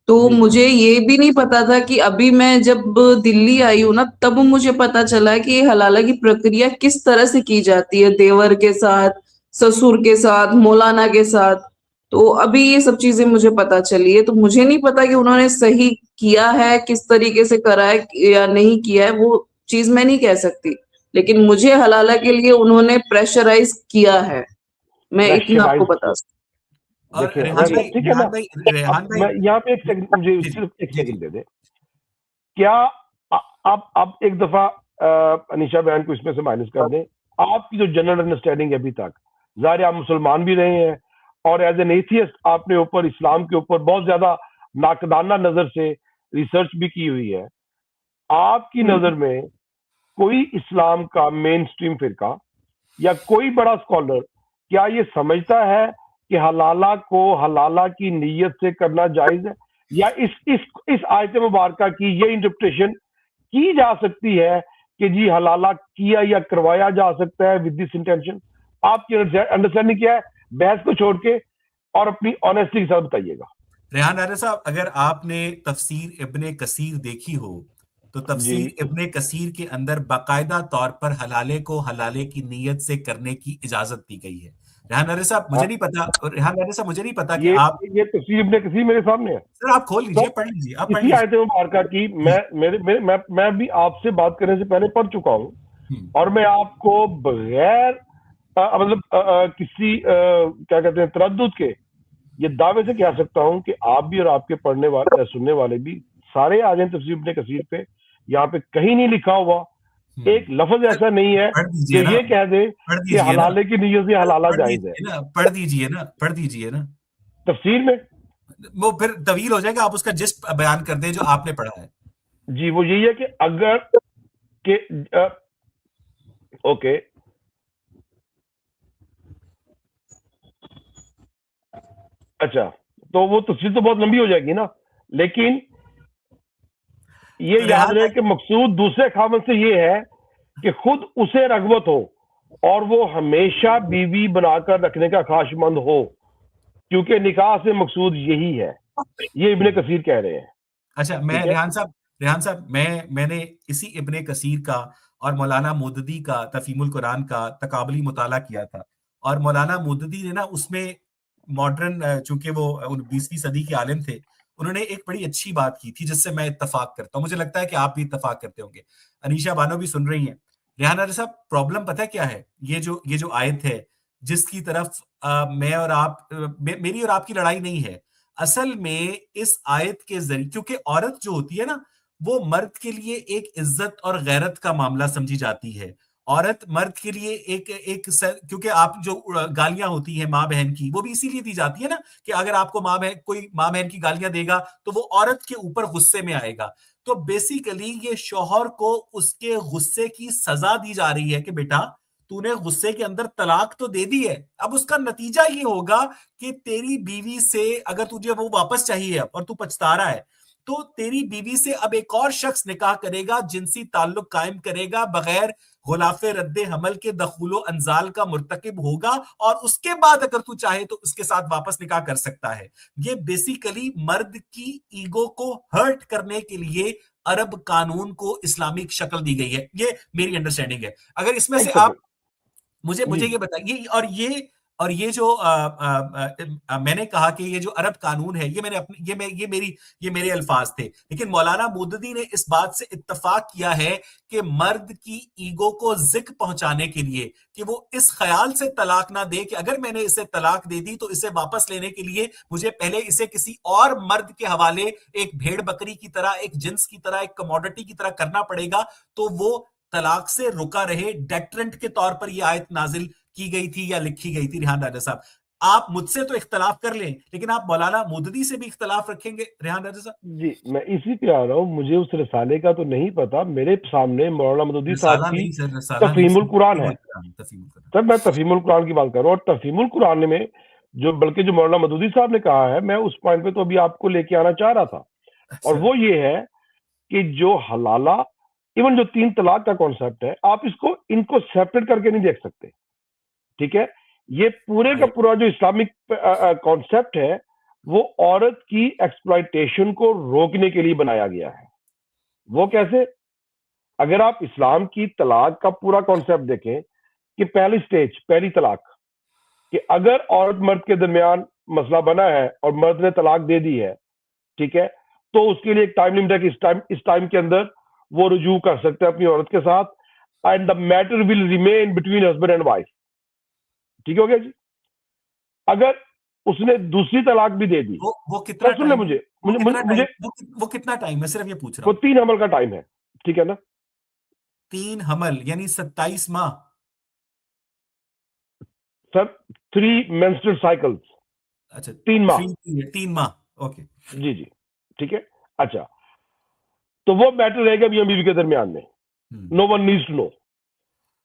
تو جی مجھے یہ بھی نہیں پتا تھا کہ ابھی میں جب دلی آئی ہوں نا, تب مجھے پتا چلا کہ یہ حلالہ کی پرکریا کس طرح سے کی جاتی ہے, دیور کے ساتھ, سسر کے ساتھ, مولانا کے ساتھ. تو ابھی یہ سب چیزیں مجھے پتا چلی ہے. تو مجھے نہیں پتا کہ انہوں نے صحیح کیا ہے, کس طریقے سے کرا ہے یا نہیں کیا ہے, وہ چیز میں نہیں کہہ سکتی. لیکن مجھے حلالہ کے لیے انہوں نے پریشرائز کیا ہے, میں اتنا آپ کو پریشرائز. بتا سکتی. اور دیکھیں ریحان بھائی, ٹھیک ہے نا, ریحان میں بھائی, یہاں پہ ایک سیکنڈ, مجھے جی صرف ایک جی جی سیکنڈ دے دیں. کیا آپ ایک دفعہ انیشا بہن کو اس میں سے مائنس کر دیں. آپ کی جو جنرل انڈرسٹینڈنگ ہے ابھی تک, ظاہر آپ مسلمان بھی رہے ہیں اور ایز این ایتھیسٹ آپ نے اوپر اسلام کے اوپر بہت زیادہ ناقدانہ نظر سے ریسرچ بھی کی ہوئی ہے. آپ کی نظر میں کوئی اسلام کا مین سٹریم فرقہ یا کوئی بڑا اسکالر کیا یہ سمجھتا ہے کہ حلالہ کو حلالہ کی نیت سے کرنا جائز ہے, یا اس آیت مبارکہ کی یہ انٹرپریٹیشن کی جا سکتی ہے کہ جی حلالہ کیا یا کروایا جا سکتا ہے ود دس انٹینشن؟ آپ کی انڈرسٹینڈنگ کیا ہے, بحث کو چھوڑ کے, اور اپنی آنیسٹی کے ساتھ بتائیے گا. ریحان راجہ صاحب, اگر آپ نے تفسیر ابن کثیر دیکھی ہو تو جی تفسیر ابن کثیر کے اندر باقاعدہ طور پر حلالے کو حلالے کی نیت سے کرنے کی اجازت دی گئی ہے. ریحان راجہ صاحب مجھے نہیں پتا, ریحان راجہ صاحب مجھے نہیں پتا کہ آپ, یہ تفسیر ابن کثیر میرے سامنے ہے. سر آپ کھول تو لیجئے, پڑھ لیجئے, آپ پڑھ اسی لیجئے. آیت مبارکہ کی میں بھی آپ سے بات کرنے سے پہلے پڑھ چکا ہوں, اور میں آپ کو بغیر مطلب کسی کیا کہتے ہیں تردد کے یہ دعوے سے کہہ سکتا ہوں کہ آپ بھی اور آپ کے پڑھنے والے سننے والے بھی سارے آ جائیں تفسیر ابن کثیر پہ. یہاں پہ کہیں نہیں لکھا ہوا, ایک لفظ ایسا نہیں ہے پڑھ کہ دیجئے نا, یہ کہہ دے پڑھ کہ دیجئے نا, حلالے کی نیت سے حلالہ جائز ہے. پڑھ دیجئے نا, پڑھ دیجئے نا. تفسیر میں وہ پھر طویل ہو جائے گا, آپ اس کا جسٹ بیان کر دیں جو آپ نے پڑھا ہے. جی وہ یہی ہے کہ اگر کہ اوکے, اچھا تو وہ تفسیر تو بہت لمبی ہو جائے گی نا, لیکن یہ یاد رہے کہ مقصود دوسرے خاوند سے یہ ہے کہ خود اسے رغبت ہو اور وہ ہمیشہ بیوی بنا کر رکھنے کا خواہش مند ہو, کیونکہ نکاح سے مقصود یہی ہے. یہ ابن کثیر کہہ رہے ہیں. اچھا, میں ریحان صاحب میں نے اسی ابن کثیر کا اور مولانا مودودی کا تفہیم القرآن کا تقابلی مطالعہ کیا تھا, اور مولانا مودودی نے نا اس میں ماڈرن, چونکہ وہ 20ویں صدی کے عالم تھے, انہوں نے ایک بڑی اچھی بات کی تھی جس سے میں اتفاق کرتا ہوں. مجھے لگتا ہے کہ آپ بھی اتفاق کرتے ہوں گے. انیشا بانو بھی سن رہی ہیں. ریحان راجہ صاحب, پرابلم پتہ ہے کیا ہے؟ یہ جو آیت ہے جس کی طرف میں اور آپ, میری اور آپ کی لڑائی نہیں ہے. اصل میں اس آیت کے ذریعے, کیونکہ عورت جو ہوتی ہے نا, وہ مرد کے لیے ایک عزت اور غیرت کا معاملہ سمجھی جاتی ہے. عورت مرد کے لیے ایک کیونکہ آپ جو گالیاں ہوتی ہیں ماں بہن کی, وہ بھی اسی لیے دی جاتی ہے نا کہ اگر آپ کو کوئی ماں بہن کی گالیاں دے گا تو وہ عورت کے اوپر غصے میں آئے گا. تو بیسیکلی یہ شوہر کو اس کے غصے کی سزا دی جا رہی ہے کہ بیٹا تو نے غصے کے اندر طلاق تو دے دی ہے, اب اس کا نتیجہ یہ ہوگا کہ تیری بیوی سے اگر تجھے وہ واپس چاہیے اور تو پچھتا رہا ہے, تو تیری بیوی سے اب ایک اور شخص نکاح کرے گا, جنسی تعلق قائم کرے گا, بغیر غلاف رد حمل کے دخول و انزال کا مرتکب ہوگا, اور اس کے بعد اگر تو چاہے تو اس کے ساتھ واپس نکاح کر سکتا ہے. یہ بیسیکلی مرد کی ایگو کو ہرٹ کرنے کے لیے عرب قانون کو اسلامک شکل دی گئی ہے. یہ میری انڈرسٹینڈنگ ہے. اگر اس میں سے آپ مجھے یہ بتائیے, اور یہ جو میں نے کہا کہ یہ جو عرب قانون ہے, یہ میرے الفاظ تھے, لیکن مولانا مودودی نے اس بات سے اتفاق کیا ہے کہ مرد کی ایگو کو ذک پہنچانے کے لیے کہ وہ اس خیال سے طلاق نہ دے کہ اگر میں نے اسے طلاق دے دی تو اسے واپس لینے کے لیے مجھے پہلے اسے کسی اور مرد کے حوالے ایک بھیڑ بکری کی طرح, ایک جنس کی طرح, ایک کموڈٹی کی طرح کرنا پڑے گا, تو وہ طلاق سے رکا رہے. ڈیٹرنٹ کے طور پر یہ آیت نازل کی گئی تھی یا لکھی گئی تھی. ریحان راجہ صاحب, آپ مجھ سے تو اختلاف کر لیں لیکن آپ مولانا مودودی سے بھی اختلاف رکھیں گے ریحان راجہ صاحب؟ جی میں اسی پہ آ رہا ہوں, مجھے اس رسالے کا تو نہیں پتا, میرے سامنے مولانا مودودی صاحب رسالہ کی نہیں سر، رسالہ نہیں تفہیم سر، القرآن ہے. تفہیم القرآن. سر میں تفہیم القرآن کی بات کر رہا ہوں, اور تفہیم القرآن میں جو بلکہ جو مولانا مودودی صاحب نے کہا ہے, میں اس پوائنٹ پہ تو ابھی آپ کو لے کے آنا چاہ رہا تھا, اور وہ یہ ہے کہ جو حلالہ ایون جو 3 طلاق کا کانسیپٹ ہے, آپ اس کو ان کو سیپریٹ کر کے نہیں دیکھ سکتے, ٹھیک ہے. یہ پورے کا پورا جو اسلامک کانسیپٹ ہے وہ عورت کی ایکسپلائٹیشن کو روکنے کے لیے بنایا گیا ہے. وہ کیسے؟ اگر آپ اسلام کی طلاق کا پورا کانسیپٹ دیکھیں کہ پہلی سٹیج, پہلی طلاق, کہ اگر عورت مرد کے درمیان مسئلہ بنا ہے اور مرد نے طلاق دے دی ہے, ٹھیک ہے, تو اس کے لیے ایک ٹائم لمٹ ہے کہ اس ٹائم کے اندر وہ رجوع کر سکتے ہیں اپنی عورت کے ساتھ, and the matter will remain between husband and wife. ٹھیک ہو گیا جی. اگر اس نے دوسری طلاق بھی دے دی, وہ کتنا سن لیں مجھے, وہ کتنا ٹائم, میں صرف یہ پوچھ رہا وہ ہوں. 3 حمل کا ٹائم ہے, ٹھیک ہے نا, 3 حمل یعنی 27 ماہ. سر 3 menstrual cycles, اچھا 3 ماہ, 3 ماہ, اوکے. جی جی ٹھیک ہے. اچھا تو وہ میٹر رہے گا میاں بیوی کے درمیان میں, نو ون نیڈس ٹو نو.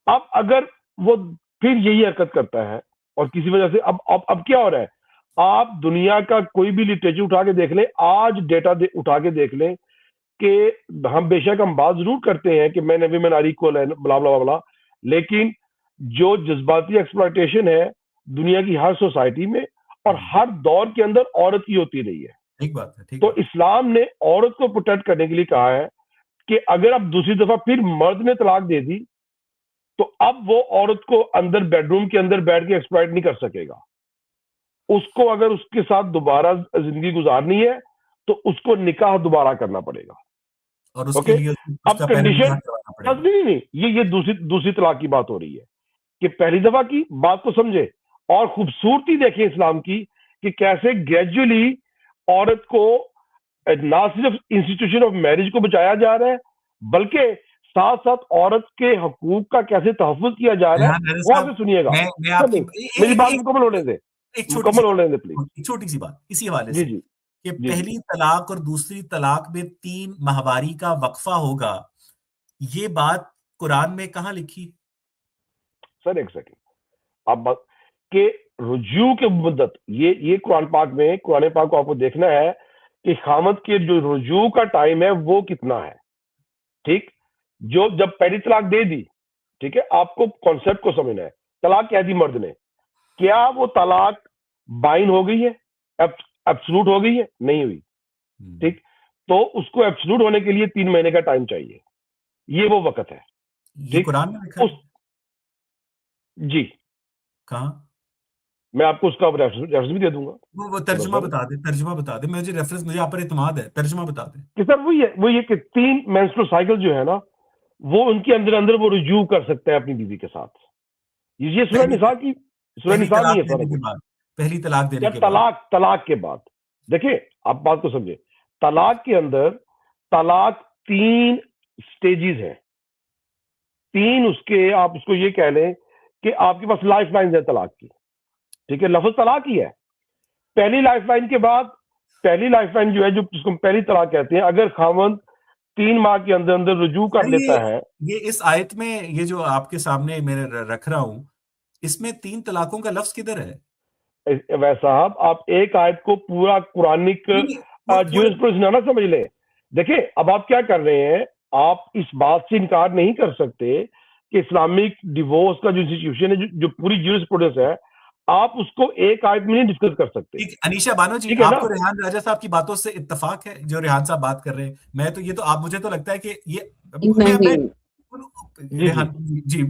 اب اگر وہ پھر یہی حرکت کرتا ہے اور کسی وجہ سے اب کیا ہو رہا ہے, آپ دنیا کا کوئی بھی لٹریچر اٹھا کے دیکھ لیں, آج ڈیٹا اٹھا کے دیکھ لیں کہ ہم بے شک ہم بات ضرور کرتے ہیں کہ مین اینڈ ویمن آر ایکول ہے بلا بلا بلا, لیکن جو جذباتی ایکسپلائٹیشن ہے دنیا کی ہر سوسائٹی میں اور ہر دور کے اندر عورت کی ہوتی رہی ہے. ٹھیک بات ہے. تو اسلام نے عورت کو پروٹیکٹ کرنے کے لیے کہا ہے کہ اگر اب دوسری دفعہ پھر مرد نے طلاق دے دی تو اب وہ عورت کو اندر بیڈ روم کے اندر بیٹھ کے ایکسپلائٹ نہیں کر سکے گا. اس کو اگر اس کے ساتھ دوبارہ زندگی گزارنی ہے تو اس کو نکاح دوبارہ کرنا پڑے گا. اور اس کے لیے اب کنڈیشن نہیں, یہ دوسری طلاق کی بات ہو رہی ہے کہ پہلی دفعہ کی بات کو سمجھے, اور خوبصورتی دیکھیں اسلام کی کہ کیسے گریجولی عورت کو نہ صرف انسٹیٹیوشن آف میرج کو بچایا جا رہا ہے بلکہ ساتھ ساتھ عورت کے حقوق کا کیسے تحفظ کیا جا رہا ہے. وہاں سے سنیے گا, میری بات مکمل ہونے دے, مکمل ہونے دے پلیز. ایک چھوٹی سی بات اسی حوالے سے جی کہ پہلی طلاق اور دوسری طلاق میں 3 ماہواری کا وقفہ ہوگا, یہ بات قرآن میں کہاں لکھی؟ سر ایک سیکنڈ, اب کہ رجوع کے مدت یہ قرآن پاک میں, قرآن پاک کو آپ کو دیکھنا ہے کہ خامد کے جو رجوع کا ٹائم ہے وہ کتنا ہے. ٹھیک, جو جب پہلی طلاق دے دی, ٹھیک ہے, آپ کو کانسیپٹ کو سمجھنا ہے. طلاق کہہ دی مرد نے, کیا وہ طلاق بائن ہو گئی ہے, ایبسلوٹ ہو گئی ہے؟ نہیں ہوئی. ٹھیک, تو اس کو ایبسلوٹ ہونے کے لیے 3 مہینے کا ٹائم چاہیے, یہ وہ وقت ہے. یہ قرآن میں لکھا ہے؟ جی کہاں؟ میں آپ کو اس کا ریفرنس بھی دے دوں گا. وہ ترجمہ بتا دیں, ترجمہ بتا دیں, مجھے ریفرنس, مجھے آپ پر اعتماد ہے, ترجمہ بتا دیں. کہ سر وہ یہ کہ 3 مینسٹرل سائیکل جو ہے نا وہ ان کے اندر وہ رجوع کر سکتے ہیں اپنی بیوی کے ساتھ. یہ سورہ نساء کی, سورہ نساء نہیں ہے سر, پہلی طلاق دینے کے بعد, طلاق کے بعد. دیکھیں آپ بات کو سمجھے, طلاق کے اندر طلاق 3 سٹیجز ہیں, 3 اس کے, آپ اس کو یہ کہہ لیں کہ آپ کے پاس لائف لائنز ہے طلاق کی. ٹھیک ہے, لفظ طلاق ہی ہے. پہلی لائف لائن کے بعد, پہلی لائف لائن جو ہے جو جس کو پہلی طلاق کہتے ہیں, اگر خاوند 3 ماہ کے اندر اندر رجوع کر لیتا ہے. یہ اس آیت میں, یہ جو آپ کے سامنے میں رکھ رہا ہوں, اس میں 3 طلاقوں کا لفظ کدھر ہے؟ ویسا صاحب آپ ایک آیت کو پورا قرآنک نہ سمجھ لیں. دیکھیں اب آپ کیا کر رہے ہیں, آپ اس بات سے انکار نہیں کر سکتے کہ اسلامک ڈیورس کا جو انسٹیٹیوشن ہے, جو پوری جورسپروڈنس ہے, آپ اس کو ایک آیت میں نہیں ڈسکس کر سکتے. انیشا بانو جی, آپ کو ریحان راجہ صاحب کی باتوں سے اتفاق ہے جو ریحان صاحب بات کر رہے ہیں؟ میں تو یہ تو آپ, مجھے تو لگتا ہے کہ یہ جی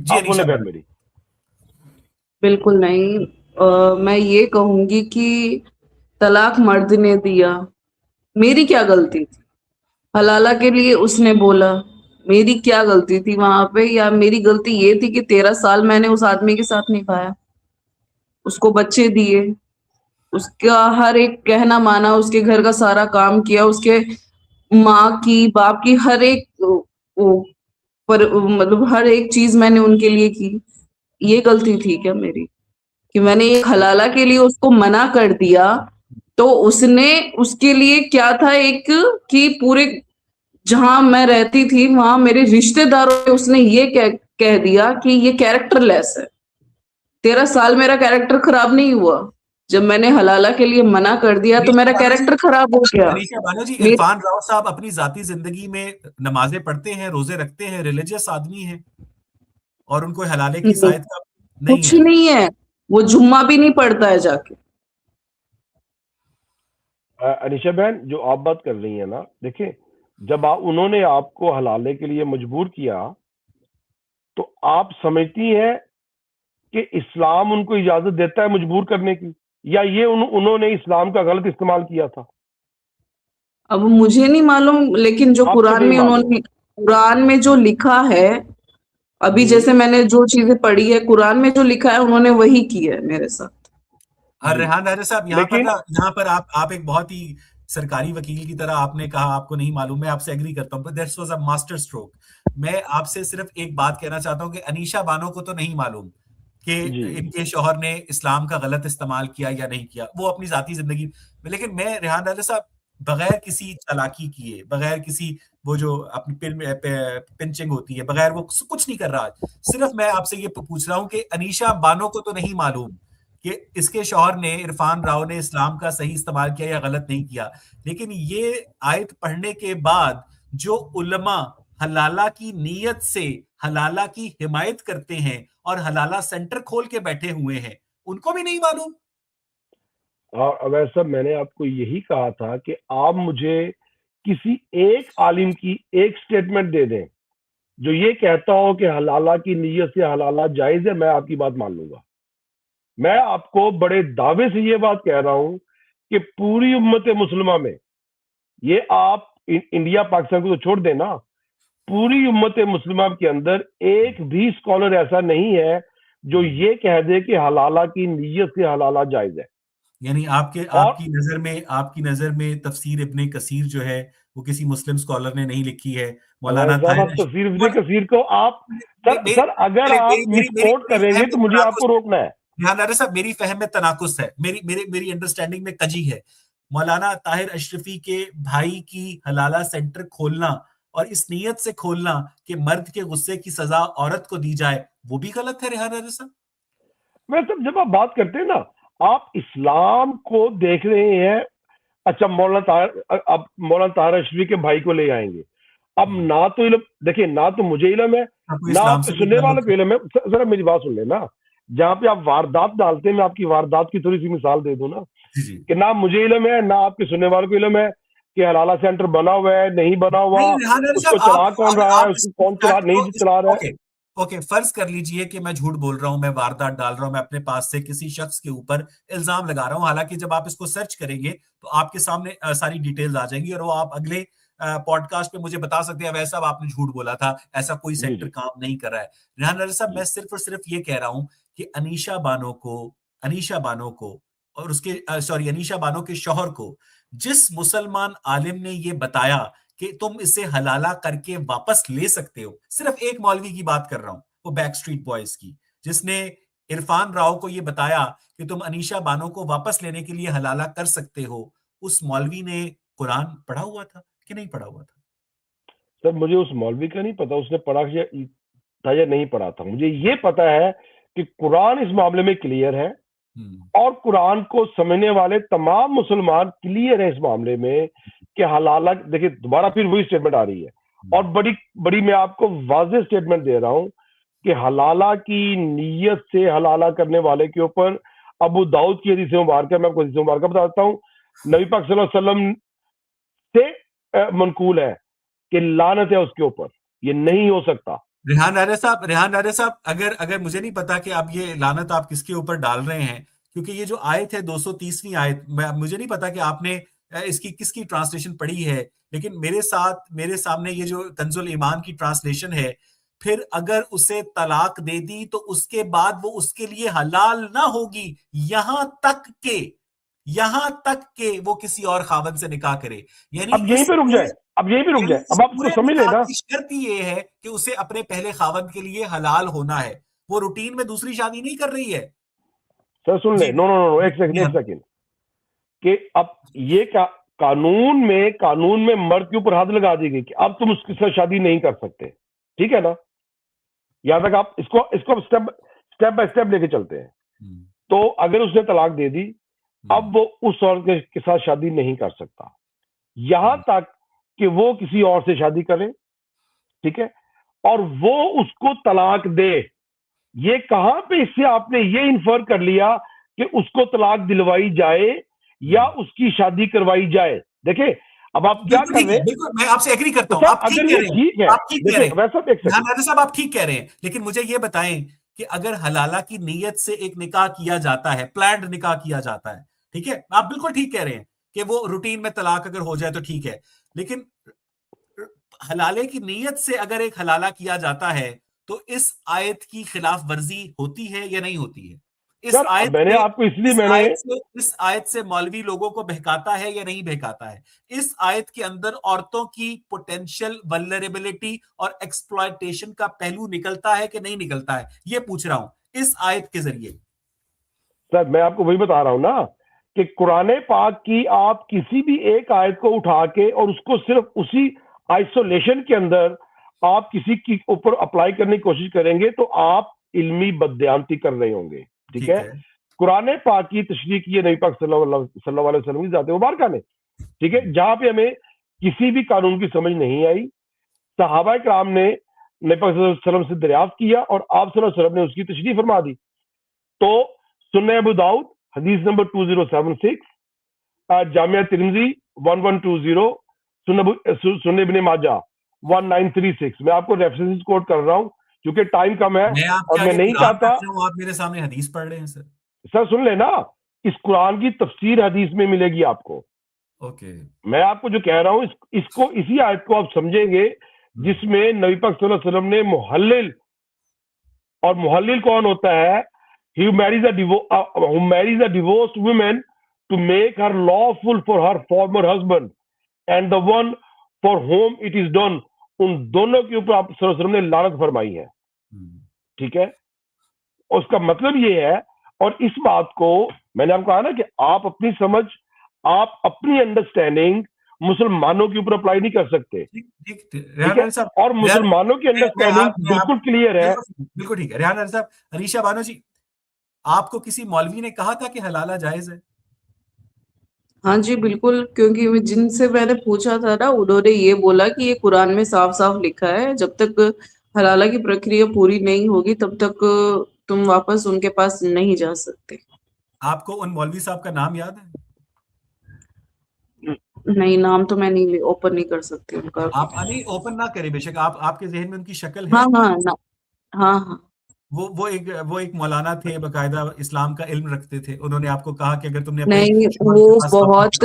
بالکل نہیں. میں یہ کہوں گی کہ طلاق مرد نے دیا, میری کیا غلطی تھی؟ حلالہ کے لیے اس نے بولا, میری کیا غلطی تھی وہاں پہ؟ یا میری غلطی یہ تھی کہ 13 سال میں نے اس آدمی کے ساتھ نبھایا, اس کو بچے دیے, اس کا ہر ایک کہنا مانا, اس کے گھر کا سارا کام کیا, اس کے ماں کی باپ کی ہر ایک مطلب ہر ایک چیز میں نے ان کے لیے کی. یہ غلطی تھی کیا میری کہ میں نے ایک حلالہ کے لیے اس کو منع کر دیا تو اس نے اس کے لیے کیا تھا ایک کہ پورے جہاں میں رہتی تھی وہاں میرے رشتے داروں نے اس نے یہ کہہ دیا کہ یہ کیریکٹر لیس ہے. 13 سال میرا کیریکٹر خراب نہیں ہوا. جب میں نے حلالہ کے لیے منع کر دیا تو میرا کیریکٹر خراب ہو گیا. انیشا بانو جی، عرفان راؤ صاحب اپنی ذاتی زندگی میں نمازیں پڑھتے ہیں، روزے رکھتے ہیں، ریلیجیس آدمی ہیں، اور ان کو حلالے کی سائد کا نہیں کچھ ہے. نہیں ہے، وہ جمعہ بھی نہیں پڑھتا ہے جا کے. انیشا بہن جو آپ بات کر رہی ہیں نا، دیکھیں جب انہوں نے آپ کو حلالے کے لیے مجبور کیا تو آپ سمجھتی ہیں کہ اسلام ان کو اجازت دیتا ہے مجبور کرنے کی، یا یہ انہوں نے اسلام کا غلط استعمال کیا تھا؟ اب مجھے نہیں معلوم، لیکن جو آپ کو قرآن نہیں میں انہوں معلوم؟ نے قرآن میں جو لکھا ہے، ابھی جیسے میں نے جو چیزیں پڑھی ہے قرآن میں جو لکھا ہے انہوں نے وہی کی ہے میرے ساتھ. ریحان راجہ صاحب، یہاں پر لیکن یہاں پر آپ ایک بہت ہی سرکاری وکیل کی طرح آپ نے کہا آپ کو نہیں معلوم، میں آپ سے ایگری کرتا ہوں، but this was a master stroke. میں آپ سے صرف ایک بات کہنا چاہتا ہوں کہ انیشا بانو کو تو نہیں معلوم کہ ان کے شوہر نے اسلام کا غلط استعمال کیا یا نہیں کیا، وہ اپنی ذاتی زندگی میں. لیکن میں ریحان راجہ صاحب بغیر کسی چالاکی کیے، بغیر کسی وہ جو اپنی پنچنگ ہوتی ہے، بغیر وہ کچھ نہیں کر رہا، صرف میں آپ سے یہ پوچھ رہا ہوں کہ انیشا بانو کو تو نہیں معلوم کہ اس کے شوہر نے، عرفان راؤ نے اسلام کا صحیح استعمال کیا یا غلط نہیں کیا. لیکن یہ آیت پڑھنے کے بعد جو علماء حلالہ کی نیت سے حلالہ کی حمایت کرتے ہیں اور حلالہ سینٹر کھول کے بیٹھے ہوئے ہیں، ان کو بھی نہیں معلوم. اور ویسا میں نے آپ کو یہی کہا تھا کہ آپ مجھے کسی ایک عالم کی ایک سٹیٹمنٹ دے دیں جو یہ کہتا ہو کہ حلالہ کی نیت سے حلالہ جائز ہے، میں آپ کی بات مان لوں گا. میں آپ کو بڑے دعوے سے یہ بات کہہ رہا ہوں کہ پوری امت مسلمہ میں، یہ آپ انڈیا پاکستان کو تو چھوڑ دیں نا، پوری امت مسلمہ کے اندر ایک بھی اسکالر ایسا نہیں ہے جو یہ کہہ دے کہ حلالہ کی نیت سے حلالہ جائز ہے. یعنی آپ کی نظر میں تفسیر ابن کثیر جو ہے وہ کسی مسلم اسکالر نے نہیں لکھی ہے. مولانا تفسیر ابن کثیر کو آپ سر اگر آپ مس کوٹ کریں گے تو مجھے آپ کو روکنا ہے. صاحب میری فہم میں تناقض ہے، میری انڈرسٹینڈنگ میں کجی ہے. مولانا طاہر اشرفی کے بھائی کی حلالہ سینٹر کھولنا اور اس نیت سے کھولنا کہ مرد کے غصے کی سزا عورت کو دی جائے، وہ بھی غلط ہے ریحان راجہ صاحب. میں سب جب آپ بات کرتے ہیں نا، آپ اسلام کو دیکھ رہے ہیں. اچھا مولانا طاہر اشرفی کے بھائی کو لے آئیں گے. اب نہ تو علم دیکھیں، نہ تو مجھے علم ہے نہ آپ کے سننے والے کو علم ہے. ذرا میری بات سن لیں نا، جہاں پہ آپ واردات ڈالتے ہیں میں آپ کی واردات کی تھوڑی سی مثال دے دوں نا، کہ نہ مجھے علم ہے نہ آپ کے سننے والے کو علم ہے کہ حلالہ سینٹر بنا ہوا ہے نہیں بنا ہوا، اس کو چلا کون رہا ہے، اس کو کون چلا نہیں چلا رہا ہے. اوکے، فرض کر لیجئے کہ میں جھوٹ بول رہا ہوں، میں واردات ڈال رہا ہوں، میں اپنے پاس سے کسی شخص کے اوپر الزام لگا رہا ہوں، حالانکہ جب آپ اس کو سرچ کریں گے تو آپ کے سامنے ساری ڈیٹیلز آ جائیں گی اور وہ آپ اگلے پوڈ کاسٹ پہ مجھے بتا سکتے ہیں ویسا آپ نے جھوٹ بولا تھا، ایسا کوئی سینٹر کام نہیں کر رہا ہے. ریحان راجہ صاحب، میں صرف اور صرف یہ کہہ رہا ہوں کہ انیشا بانو کو اور اس کے انیشا بانو کے شوہر کو جس مسلمان عالم نے یہ بتایا کہ تم اسے حلالہ کر کے واپس لے سکتے ہو، صرف ایک مولوی کی بات کر رہا ہوں، وہ بیک اسٹریٹ بوائز کی، جس نے عرفان راؤ کو یہ بتایا کہ تم انیشا بانو کو واپس لینے کے لیے حلالہ کر سکتے ہو، اس مولوی نے قرآن پڑھا ہوا تھا کہ نہیں پڑھا ہوا تھا؟ سر مجھے اس مولوی کا نہیں پتا اس نے پڑھا تھا یا نہیں پڑھا تھا. مجھے یہ پتا ہے کہ قرآن اس معاملے میں کلیئر ہے، اور قرآن کو سمجھنے والے تمام مسلمان کلیئر ہیں اس معاملے میں کہ حلالہ. دیکھیں دوبارہ پھر وہی سٹیٹمنٹ آ رہی ہے، اور بڑی میں آپ کو واضح سٹیٹمنٹ دے رہا ہوں کہ حلالہ کی نیت سے حلالہ کرنے والے کے اوپر ابو داؤد کی حدیث مبارکہ، میں آپ کو حدیث مبارکہ بتاتا ہوں، نبی پاک صلی اللہ علیہ وسلم سے منقول ہے کہ لعنت ہے اس کے اوپر، یہ نہیں ہو سکتا. ریحان راجہ صاحب اگر مجھے نہیں پتا کہ آپ یہ لعنت آپ کس کے اوپر ڈال رہے ہیں، کیونکہ یہ جو آیت ہے 230ویں آیت، مجھے نہیں پتا کہ آپ نے اس کی کس کی ٹرانسلیشن پڑھی ہے، لیکن میرے سامنے یہ جو کنز الایمان کی ٹرانسلیشن ہے، پھر اگر اسے طلاق دے دی تو اس کے بعد وہ اس کے لیے حلال نہ ہوگی یہاں تک کہ وہ کسی اور خاوند سے نکاح کرے. یعنی اب یہیں پہ رک جائے اب آپ اس کو سمجھ لیں نا. شرط یہ ہے کہ اسے اپنے پہلے خاوند کے لیے حلال ہونا ہے، وہ روٹین میں دوسری شادی نہیں کر رہی ہے. سر سن لیں, نو ایک سیکنڈ کہ اب یہ قانون میں مرد کے اوپر حد لگا دی گئی کہ اب تم اس کے ساتھ شادی نہیں کر سکتے, ٹھیک ہے نا, یہاں تک آپ اس کو اسٹیپ بائی اسٹیپ لے کے چلتے ہیں. تو اگر اس نے طلاق دے دی, اب وہ اس عورت کے ساتھ شادی نہیں کر سکتا یہاں تک کہ وہ کسی اور سے شادی کرے, ٹھیک ہے, اور وہ اس کو طلاق دے. یہ کہاں پہ اس سے آپ نے یہ انفر کر لیا کہ اس کو طلاق دلوائی جائے یا اس کی شادی کروائی جائے؟ دیکھیں اب آپ کیا کر رہے ہیں, میں آپ سے ایگری کرتا ہوں, آپ ٹھیک کہہ رہے ہیں, لیکن مجھے یہ بتائیں کہ اگر حلالہ کی نیت سے ایک نکاح کیا جاتا ہے, پلانڈ نکاح کیا جاتا ہے, ٹھیک ہے, آپ بالکل ٹھیک کہہ رہے ہیں کہ وہ روٹین میں طلاق اگر ہو جائے تو ٹھیک ہے, لیکن حلالے کی نیت سے اگر ایک حلالہ کیا جاتا ہے تو اس آیت کی خلاف ورزی ہوتی ہے یا نہیں ہوتی ہے؟ اس آیت سے مولوی لوگوں کو بہکاتا ہے یا نہیں بہکاتا ہے؟ اس آیت کے اندر عورتوں کی پوٹینشل ولنریبلٹی اور ایکسپلائٹیشن کا پہلو نکلتا ہے کہ نہیں نکلتا ہے, یہ پوچھ رہا ہوں اس آیت کے ذریعے. سر میں آپ کو وہی بتا رہا ہوں نا کہ قرآن پاک کی آپ کسی بھی ایک آیت کو اٹھا کے اور اس کو صرف اسی آئسولیشن کے اندر آپ کسی کے اوپر اپلائی کرنے کی کوشش کریں گے تو آپ علمی بددیانتی کر رہے ہوں گے, ٹھیک ہے. قرآن پاک کی تشریح کی نبی پاک صلی اللہ علیہ وسلم کی ذات مبارکہ نے, ٹھیک ہے, جہاں پہ ہمیں کسی بھی قانون کی سمجھ نہیں آئی, صحابہ کرام نے نبی پاک صلی اللہ علیہ وسلم سے دریافت کیا اور آپ صلی اللہ علیہ وسلم نے اس کی تشریح فرما دی. تو سنن ابو داؤد حدیث نمبر 2076, جامعہ ترمذی 1120, سنن ابن ماجہ 1936. میں آپ کو ریفرنس کوٹ کر رہا ہوں کیونکہ ٹائم کم ہے اور میں نہیں چاہتا آپ میرے سامنے حدیث پڑھ رہے ہیں. سر سن لینا, اس قرآن کی تفسیر حدیث میں ملے گی آپ کو. میں آپ کو جو کہہ رہا ہوں اس کو اسی آیت کو آپ سمجھیں گے جس میں نبی پاک صلی اللہ علیہ وسلم نے محلل, اور محلل کون ہوتا ہے, he marries a divorced woman to make her lawful for her former husband and the one for whom it is done, ان دونوں کے اوپر آپ صلی اللہ علیہ وسلم نے لعنت فرمائی ہے, ٹھیک ہے. اس کا مطلب یہ ہے, اور اس بات کو میں نے آپ کو کہا نا کہ آپ اپنی سمجھ, آپ اپنی انڈرسٹینڈنگ مسلمانوں کے اوپر اپلائی نہیں کر سکتے, اور مسلمانوں کی انڈرسٹینڈنگ بالکل کلیئر ہے. بالکل ٹھیک ہے. ریحان صاحب, انیشا بانو جی, آپ کو کسی مولوی نے کہا تھا کہ حلالہ جائز ہے؟ ہاں جی بالکل, کیونکہ جن سے میں نے پوچھا تھا نا انہوں نے یہ بولا کہ یہ قرآن میں صاف صاف لکھا ہے جب تک حلالہ کی پرکریا پوری نہیں ہوگی تب تک تم واپس ان کے پاس نہیں جا سکتے. آپ کو ان مولوی صاحب کا نام یاد ہے؟ نہیں, نام تو میں نہیں اوپن نہیں کر سکتی ان کا. آپ نہیں اوپن نہ کریں, بے شک آپ کے ذہن میں ان کی شکل ہے. ہاں وہ ایک مولانا تھے, باقاعدہ اسلام کا علم رکھتے تھے, انہوں نے آپ کو کہا کہ اگر تم نے نہیں, وہ بہت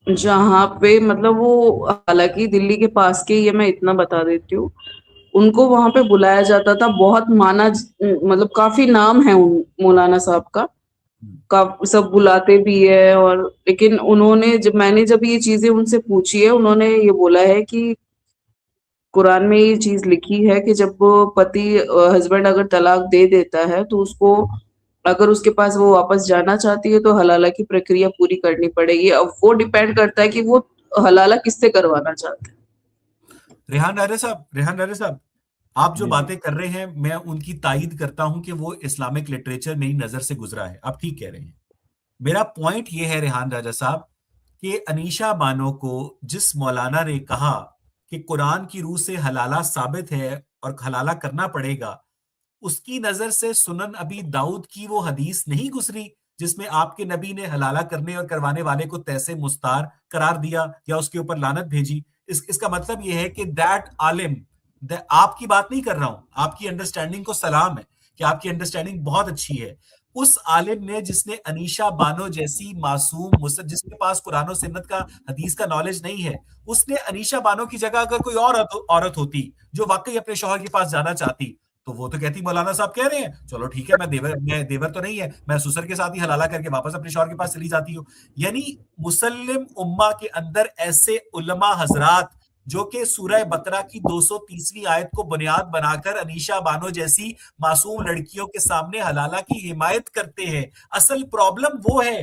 جہاں پہ مطلب وہ حالانکہ دلی کے پاس کے, یہ میں اتنا بتا دیتی ہوں, ان کو وہاں پہ بلایا جاتا تھا, بہت مانا, مطلب کافی نام ہے مولانا صاحب کا, سب بلاتے بھی ہے. اور لیکن انہوں نے میں نے جب یہ چیزیں ان سے پوچھی ہے, انہوں نے یہ بولا ہے کہ قرآن میں یہ چیز لکھی ہے کہ جب پتی ہسبینڈ اگر طلاق دے دیتا ہے تو اس کو اگر اس کے پاس وہ واپس جانا چاہتی ہے تو حلالہ کی پرکریا پوری کرنی پڑے گی. اب وہ ڈیپینڈ کرتا ہے کہ وہ حلالہ کس سے کروانا چاہتے ہیں. ریحان صاحب, آپ جو باتیں کر رہے ہیں میں ان کی تائید کرتا ہوں کہ وہ اسلامک لٹریچر میری نظر سے گزرا ہے, آپ ٹھیک کہہ رہے ہیں. میرا پوائنٹ یہ ہے ریحان راجہ صاحب کہ انیشا بانو کو جس مولانا نے کہا کہ قرآن کی روح سے حلالہ ثابت ہے اور حلالہ کرنا پڑے گا, اس کی نظر سے سنن ابی داؤد کی وہ حدیث نہیں گزری جس میں آپ کے نبی نے حلالہ کرنے اور کروانے والے کو تیسے مستار قرار دیا یا اس کے اوپر لعنت بھیجی. اس کا مطلب یہ ہے کہ دیٹ عالم, آپ کی بات نہیں کر رہا ہوں, آپ کی انڈرسٹینڈنگ کو سلام ہے کہ آپ کی انڈرسٹینڈنگ بہت اچھی ہے. اس عالم نے جس نے انیشا بانو جیسی معصوم, جس کے پاس قرآن و سنت کا حدیث کا نالج نہیں ہے, اس نے انیشا بانو کی جگہ اگر کوئی اور عورت ہوتی جو واقعی اپنے شوہر کے پاس جانا چاہتی تو وہ تو کہتی مولانا صاحب کہہ رہے ہیں چلو ٹھیک ہے, میں دیور تو نہیں ہے, میں سسر کے ساتھ ہی حلالہ کر کے واپس اپنے شوہر کے پاس چلی جاتی ہوں. یعنی مسلم امہ کے اندر ایسے علماء حضرات جو کہ سورہ بقرہ کی 230ویں آیت کو بنیاد بنا کر انیشا بانو جیسی معصوم لڑکیوں کے سامنے حلالہ کی حمایت کرتے ہیں. اصل پرابلم وہ ہے.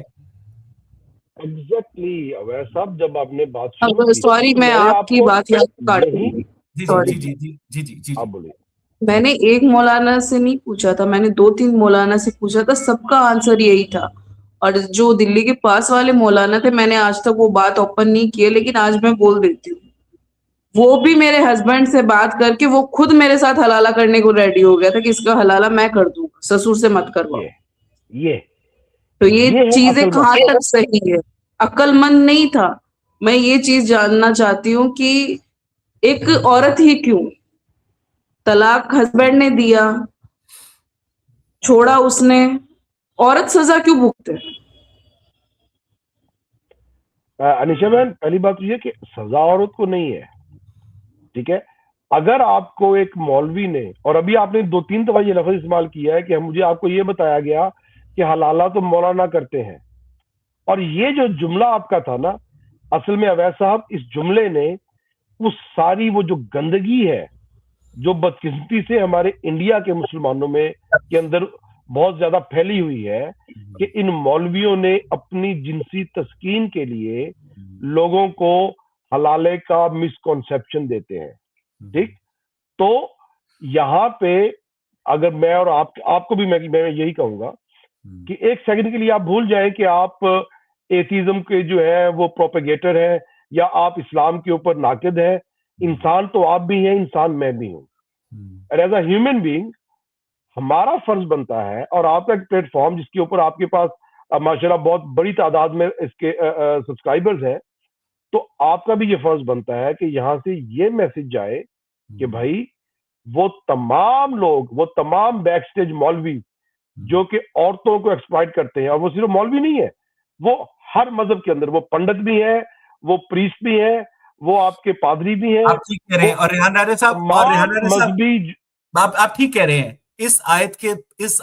ایگزیکٹلی اویس صاحب، جب آپ نے بات شروع کی سوری میں آپ کی بات یاد کاٹ جی جی جی جی جی جی جی آپ بولیے. میں نے ایک مولانا سے نہیں پوچھا تھا، میں نے 2-3 مولانا سے پوچھا تھا، سب کا آنسر یہی تھا. اور جو دلی کے پاس والے مولانا تھے، میں نے آج تک وہ بات اوپن نہیں کی ہے، لیکن آج میں بول دیتی ہوں. وہ بھی میرے ہسبینڈ سے بات کر کے وہ خود میرے ساتھ حلالہ کرنے کو ریڈی ہو گیا تھا کہ اس کا حلالہ میں کر دوں گا، سسر سے مت کرواؤ. تو یہ چیزیں کہاں تک صحیح ہے؟ عقل مند نہیں تھا. میں یہ چیز جاننا چاہتی ہوں کہ ایک عورت ہی کیوں، طلاق ہسبینڈ نے دیا، چھوڑا اس نے، عورت سزا کیوں بھگتے؟ انیشا بہن، پہلی بات یہ کہ سزا عورت کو نہیں ہے، ٹھیک ہے. اگر آپ کو ایک مولوی نے، اور ابھی آپ نے 2-3 دفعہ یہ لفظ استعمال کیا ہے کہ مجھے آپ کو یہ بتایا گیا کہ حلالہ تو مولانا کرتے ہیں، اور یہ جو جملہ آپ کا تھا نا، اصل میں اویس صاحب اس جملے نے وہ ساری وہ جو گندگی ہے جو بدقسمتی سے ہمارے انڈیا کے مسلمانوں میں کے اندر بہت زیادہ پھیلی ہوئی ہے کہ ان مولویوں نے اپنی جنسی تسکین کے لیے لوگوں کو حلالے کا مسکنسیپشن دیتے ہیں. ٹھیک، تو یہاں پہ اگر میں اور آپ کو بھی میں یہی کہوں گا کہ ایک سیکنڈ کے لیے آپ بھول جائیں کہ آپ ایتھیزم کے جو ہے وہ پروپیگیٹر ہیں یا آپ اسلام کے اوپر ناقد ہیں. انسان تو آپ بھی ہیں، انسان میں بھی ہوں. ایز اے ہیومن بینگ ہمارا فرض بنتا ہے، اور آپ کا ایک پلیٹ فارم جس کے اوپر آپ کے پاس ماشاءاللہ بہت بڑی تعداد میں اس کے سبسکرائبرز ہیں، تو آپ کا بھی یہ فرض بنتا ہے کہ یہاں سے یہ میسج جائے کہ بھائی وہ تمام لوگ، وہ تمام بیک سٹیج مولوی جو کہ عورتوں کو ایکسپلائٹ کرتے ہیں، اور وہ صرف مولوی نہیں ہے، وہ ہر مذہب کے اندر، وہ پنڈت بھی ہیں، وہ پریسٹ بھی ہیں، وہ آپ کے پادری بھی ہیں. آپ ٹھیک کہہ رہے ہیں. اور ریحان راجہ صاحب، آپ ٹھیک کہہ رہے ہیں. اس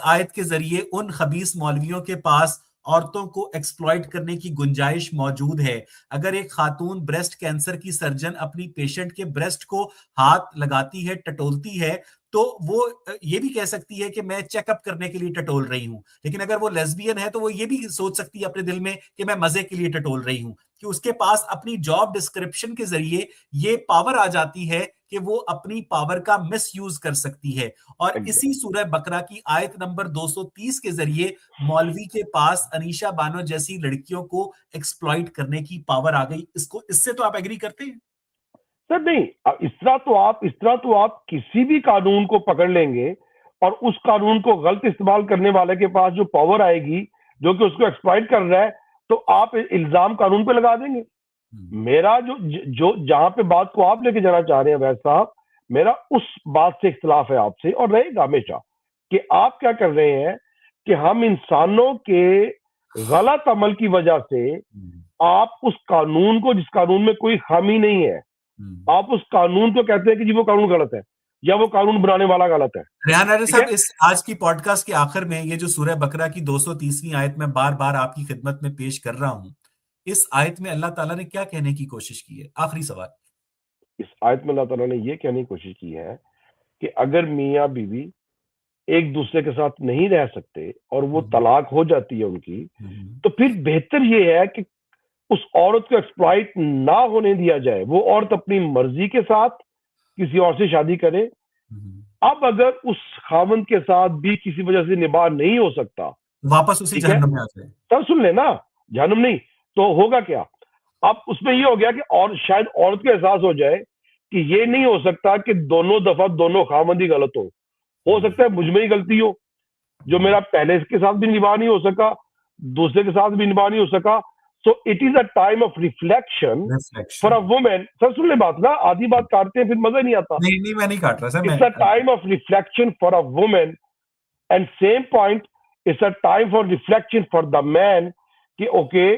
آیت کے ذریعے ان خبیث مولویوں کے پاس عورتوں کو ایکسپلائٹ کرنے کی گنجائش موجود ہے. اگر ایک خاتون بریسٹ کینسر کی سرجن اپنی پیشنٹ کے بریسٹ کو ہاتھ لگاتی ہے، ٹٹولتی ہے، تو وہ یہ بھی کہہ سکتی ہے کہ میں چیک اپ کرنے کے لیے ٹٹول رہی ہوں. لیکن اگر وہ لیزبین ہے تو وہ یہ بھی سوچ سکتی ہے اپنے دل میں کہ میں مزے کے لیے ٹٹول رہی ہوں. کہ اس کے پاس اپنی جاب ڈسکرپشن کے ذریعے یہ پاور آ جاتی ہے کہ وہ اپنی پاور کا مس یوز کر سکتی ہے. اور اسی سورہ بقرہ کی آیت نمبر 230 کے ذریعے مولوی کے پاس انیشا بانو جیسی لڑکیوں کو ایکسپلائٹ کرنے کی پاور آ گئی. اس سے تو آپ ایگری کرتے ہیں؟ سر نہیں، اس طرح تو آپ کسی بھی قانون کو پکڑ لیں گے اور اس قانون کو غلط استعمال کرنے والے کے پاس جو پاور آئے گی جو کہ اس کو ایکسپلائٹ کر رہا ہے، تو آپ الزام قانون پہ لگا دیں گے. میرا جو جہاں پہ بات کو آپ لے کے جانا چاہ رہے ہیں ویس صاحب، میرا اس بات سے اختلاف ہے آپ سے، اور رہے گا ہمیشہ، کہ آپ کیا کر رہے ہیں کہ ہم انسانوں کے غلط عمل کی وجہ سے آپ اس قانون کو، جس قانون میں کوئی خامی نہیں ہے، آپ اس قانون کو کہتے ہیں کہ جی وہ قانون غلط ہے یا وہ قانون بنانے والا غلط ہے. ریحان راجہ صاحب، اس آج کی پوڈ کاسٹ کے آخر میں یہ جو سورہ بقرہ کی 230ویں آیت میں بار بار آپ کی خدمت میں پیش کر رہا ہوں، اس آیت میں اللہ تعالیٰ نے کیا کہنے کی کوشش کی ہے؟ آخری سوال. اس آیت میں اللہ تعالیٰ نے یہ کہنے کی کوشش کی ہے کہ اگر میاں بیوی ایک دوسرے کے ساتھ نہیں رہ سکتے اور وہ طلاق ہو جاتی ہے ان کی، تو پھر بہتر یہ ہے کہ اس عورت کو ایکسپلائٹ نہ ہونے دیا جائے. وہ عورت اپنی مرضی کے ساتھ کسی اور سے شادی کرے. اب اگر اس خاوند کے ساتھ بھی کسی وجہ سے نباہ نہیں ہو سکتا، واپس اسی جہنم میں آ جائے. تب سن لیں نا، جہنم نہیں تو ہوگا کیا؟ اب اس میں یہ ہو گیا کہ اور شاید عورت کو احساس ہو جائے کہ یہ نہیں ہو سکتا کہ دونوں دفعہ دونوں خاوند ہی غلط ہو سکتا ہے مجھ میں ہی غلطی ہو، جو میرا پہلے کے ساتھ بھی نباہ نہیں ہو سکا، دوسرے کے ساتھ بھی نباہ نہیں ہو سکا. So it is a time of reflection for a woman. Sir سن لیں بات نا، آدھی بات کاٹتے ہیں پھر مزہ نہیں آتا. نہیں میں نہیں کاٹ رہا sir. It's a time of reflection for a woman and same point it's a time for reflection for the man کہ اوکے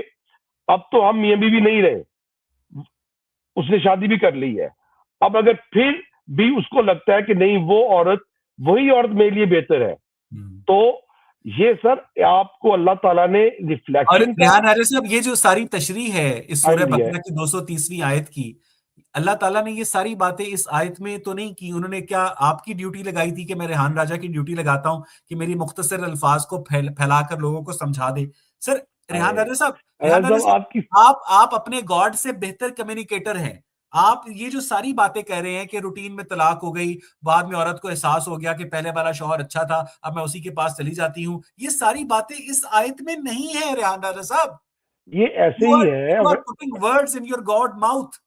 اب تو ہم میاں بیوی نہیں رہے، اس نے شادی بھی کر لی ہے، اب اگر پھر بھی اس کو لگتا ہے کہ نہیں وہ عورت وہی عورت میرے لیے بہتر ہے، تو یہ سر آپ کو اللہ تعالیٰ نے ریفلیکشن. ریحان راجہ صاحب، یہ جو ساری تشریح ہے اس سورہ بقرہ کی 230ویں آیت کی، اللہ تعالیٰ نے یہ ساری باتیں اس آیت میں تو نہیں کی. انہوں نے کیا آپ کی ڈیوٹی لگائی تھی کہ میں ریحان راجہ کی ڈیوٹی لگاتا ہوں کہ میری مختصر الفاظ کو پھیلا کر لوگوں کو سمجھا دے؟ سر ریحان راجہ صاحب آپ اپنے گاڈ سے بہتر کمیونیکیٹر ہیں. آپ یہ جو ساری باتیں کہہ رہے ہیں کہ روٹین میں طلاق ہو گئی, بعد میں عورت کو احساس ہو گیا کہ پہلے والا شوہر اچھا تھا, اب میں اسی کے پاس چلی جاتی ہوں, یہ ساری باتیں اس آیت میں نہیں ہیں ریحان راجہ صاحب. یہ ایسے ہی ہے, You are putting words in your God mouth.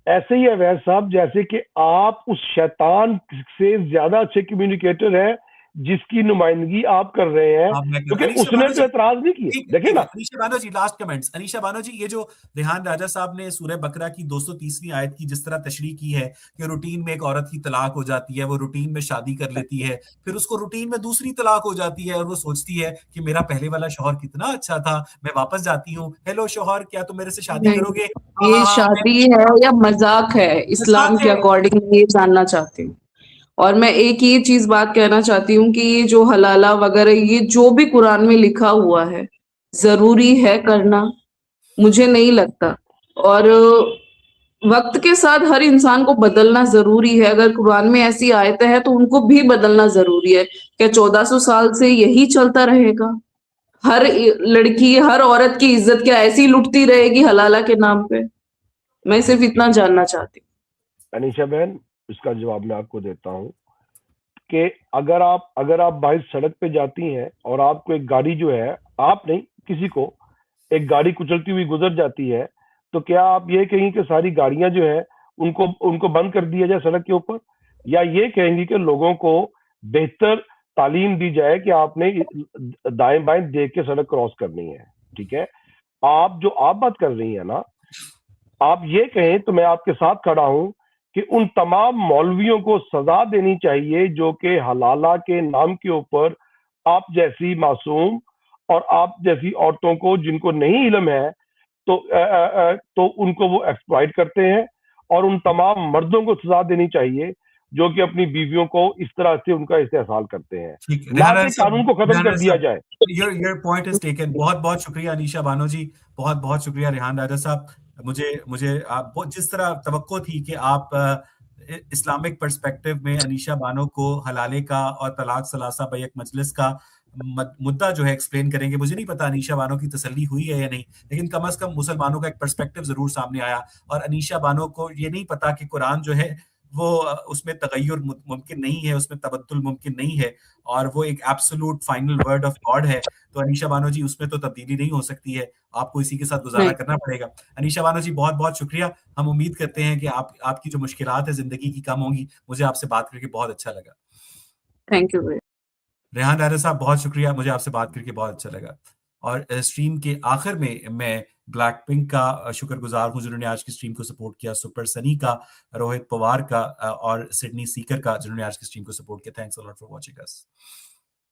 ایسے ہی ہے ویس صاحب جیسے کہ آپ اس شیطان سے زیادہ اچھے کمیونیکیٹر ہیں جس کی نمائندگی آپ کر رہے ہیں, کیونکہ اس نے تو اعتراض نہیں کیا. دیکھیں نا انیشا بانو جی, لاسٹ کمنٹس. انیشا بانو جی, یہ جو ریحان راجہ صاحب نے سورہ بقرہ کی 230ویں آیت کی جس طرح تشریح کی ہے کہ روٹین میں ایک عورت کی طلاق ہو جاتی ہے, وہ روٹین میں شادی کر لیتی ہے, پھر اس کو روٹین میں دوسری طلاق ہو جاتی ہے اور وہ سوچتی ہے کہ میرا پہلے والا شوہر کتنا اچھا تھا, میں واپس جاتی ہوں, ہیلو شوہر کیا تم میرے سے شادی کرو گے؟ یہ شادی ہے یا مذاق ہے اسلام کے اکارڈنگ, یہ جاننا چاہتی ہوں. اور میں ایک یہ چیز بات کہنا چاہتی ہوں کہ یہ جو حلالہ وغیرہ یہ جو بھی قرآن میں لکھا ہوا ہے ضروری ہے کرنا, مجھے نہیں لگتا. اور وقت کے ساتھ ہر انسان کو بدلنا ضروری ہے. اگر قرآن میں ایسی آیتیں ہیں تو ان کو بھی بدلنا ضروری ہے. کیا 1400 سال سے یہی چلتا رہے گا؟ ہر لڑکی, ہر عورت کی عزت کیا ایسی لٹتی رہے گی حلالہ کے نام پہ؟ میں صرف اتنا جاننا چاہتی ہوں. انیشا بہن, اس کا جواب میں آپ کو دیتا ہوں کہ اگر آپ باہر سڑک پہ جاتی ہیں اور آپ کو ایک گاڑی جو ہے, آپ نہیں کسی کو ایک گاڑی کچلتی ہوئی گزر جاتی ہے, تو کیا آپ یہ کہیں کہ ساری گاڑیاں جو ہے ان کو بند کر دیا جائے سڑک کے اوپر, یا یہ کہیں گی کہ لوگوں کو بہتر تعلیم دی جائے کہ آپ نے دائیں بائیں دیکھ کے سڑک کراس کرنی ہے؟ ٹھیک ہے, آپ بات کر رہی ہیں نا, آپ یہ کہیں تو میں آپ کے ساتھ کھڑا ہوں کہ ان تمام مولویوں کو سزا دینی چاہیے جو کہ حلالہ کے نام کے اوپر آپ جیسی معصوم اور آپ جیسی عورتوں کو جن کو نہیں علم ہے تو ان کو وہ ایکسپلائٹ کرتے ہیں, اور ان تمام مردوں کو سزا دینی چاہیے جو کہ اپنی بیویوں کو اس طرح سے ان کا استحصال کرتے ہیں, نہ کہ قانون کو ختم کر دیا جائے. Your point is taken. بہت بہت شکریہ انیشا بانو جی, بہت بہت شکریہ ریحان راجہ صاحب. مجھے جس طرح توقع تھی کہ آپ اسلامک پرسپیکٹو میں انیشا بانو کو حلالے کا اور طلاق ثلاثہ بیک مجلس کا مدعا جو ہے ایکسپلین کریں گے. مجھے نہیں پتا انیشا بانو کی تسلی ہوئی ہے یا نہیں, لیکن کم از کم مسلمانوں کا ایک پرسپیکٹو ضرور سامنے آیا. اور انیشا بانو کو یہ نہیں پتا کہ قرآن جو ہے وہ اس میں تغیر ممکن نہیں ہے, اس میں تبدل ممکن نہیں ہے, اور وہ ایک absolute final word of God ہے. تو انیشا بانو جی اس میں تو تبدیلی نہیں ہو سکتی ہے, آپ کو اسی کے ساتھ گزارا کرنا پڑے گا. انیشا بانو جی بہت بہت شکریہ. ہم امید کرتے ہیں کہ آپ کی جو مشکلات ہیں زندگی کی کم ہوں گی. مجھے آپ سے بات کر کے بہت اچھا لگا. Thank you. ریحان راجہ صاحب بہت شکریہ, مجھے آپ سے بات کر کے بہت اچھا لگا. اور اسٹریم کے آخر میں بلیک پنک کا شکر گزار ہوں جنہوں نے آج کی اسٹریم کو سپورٹ کیا, سپر سنی کا, روہت پوار کا, اور سڈنی سیکر کا جنہوں نے آج کی اسٹریم کو سپورٹ کیا. Thanks a lot for watching us.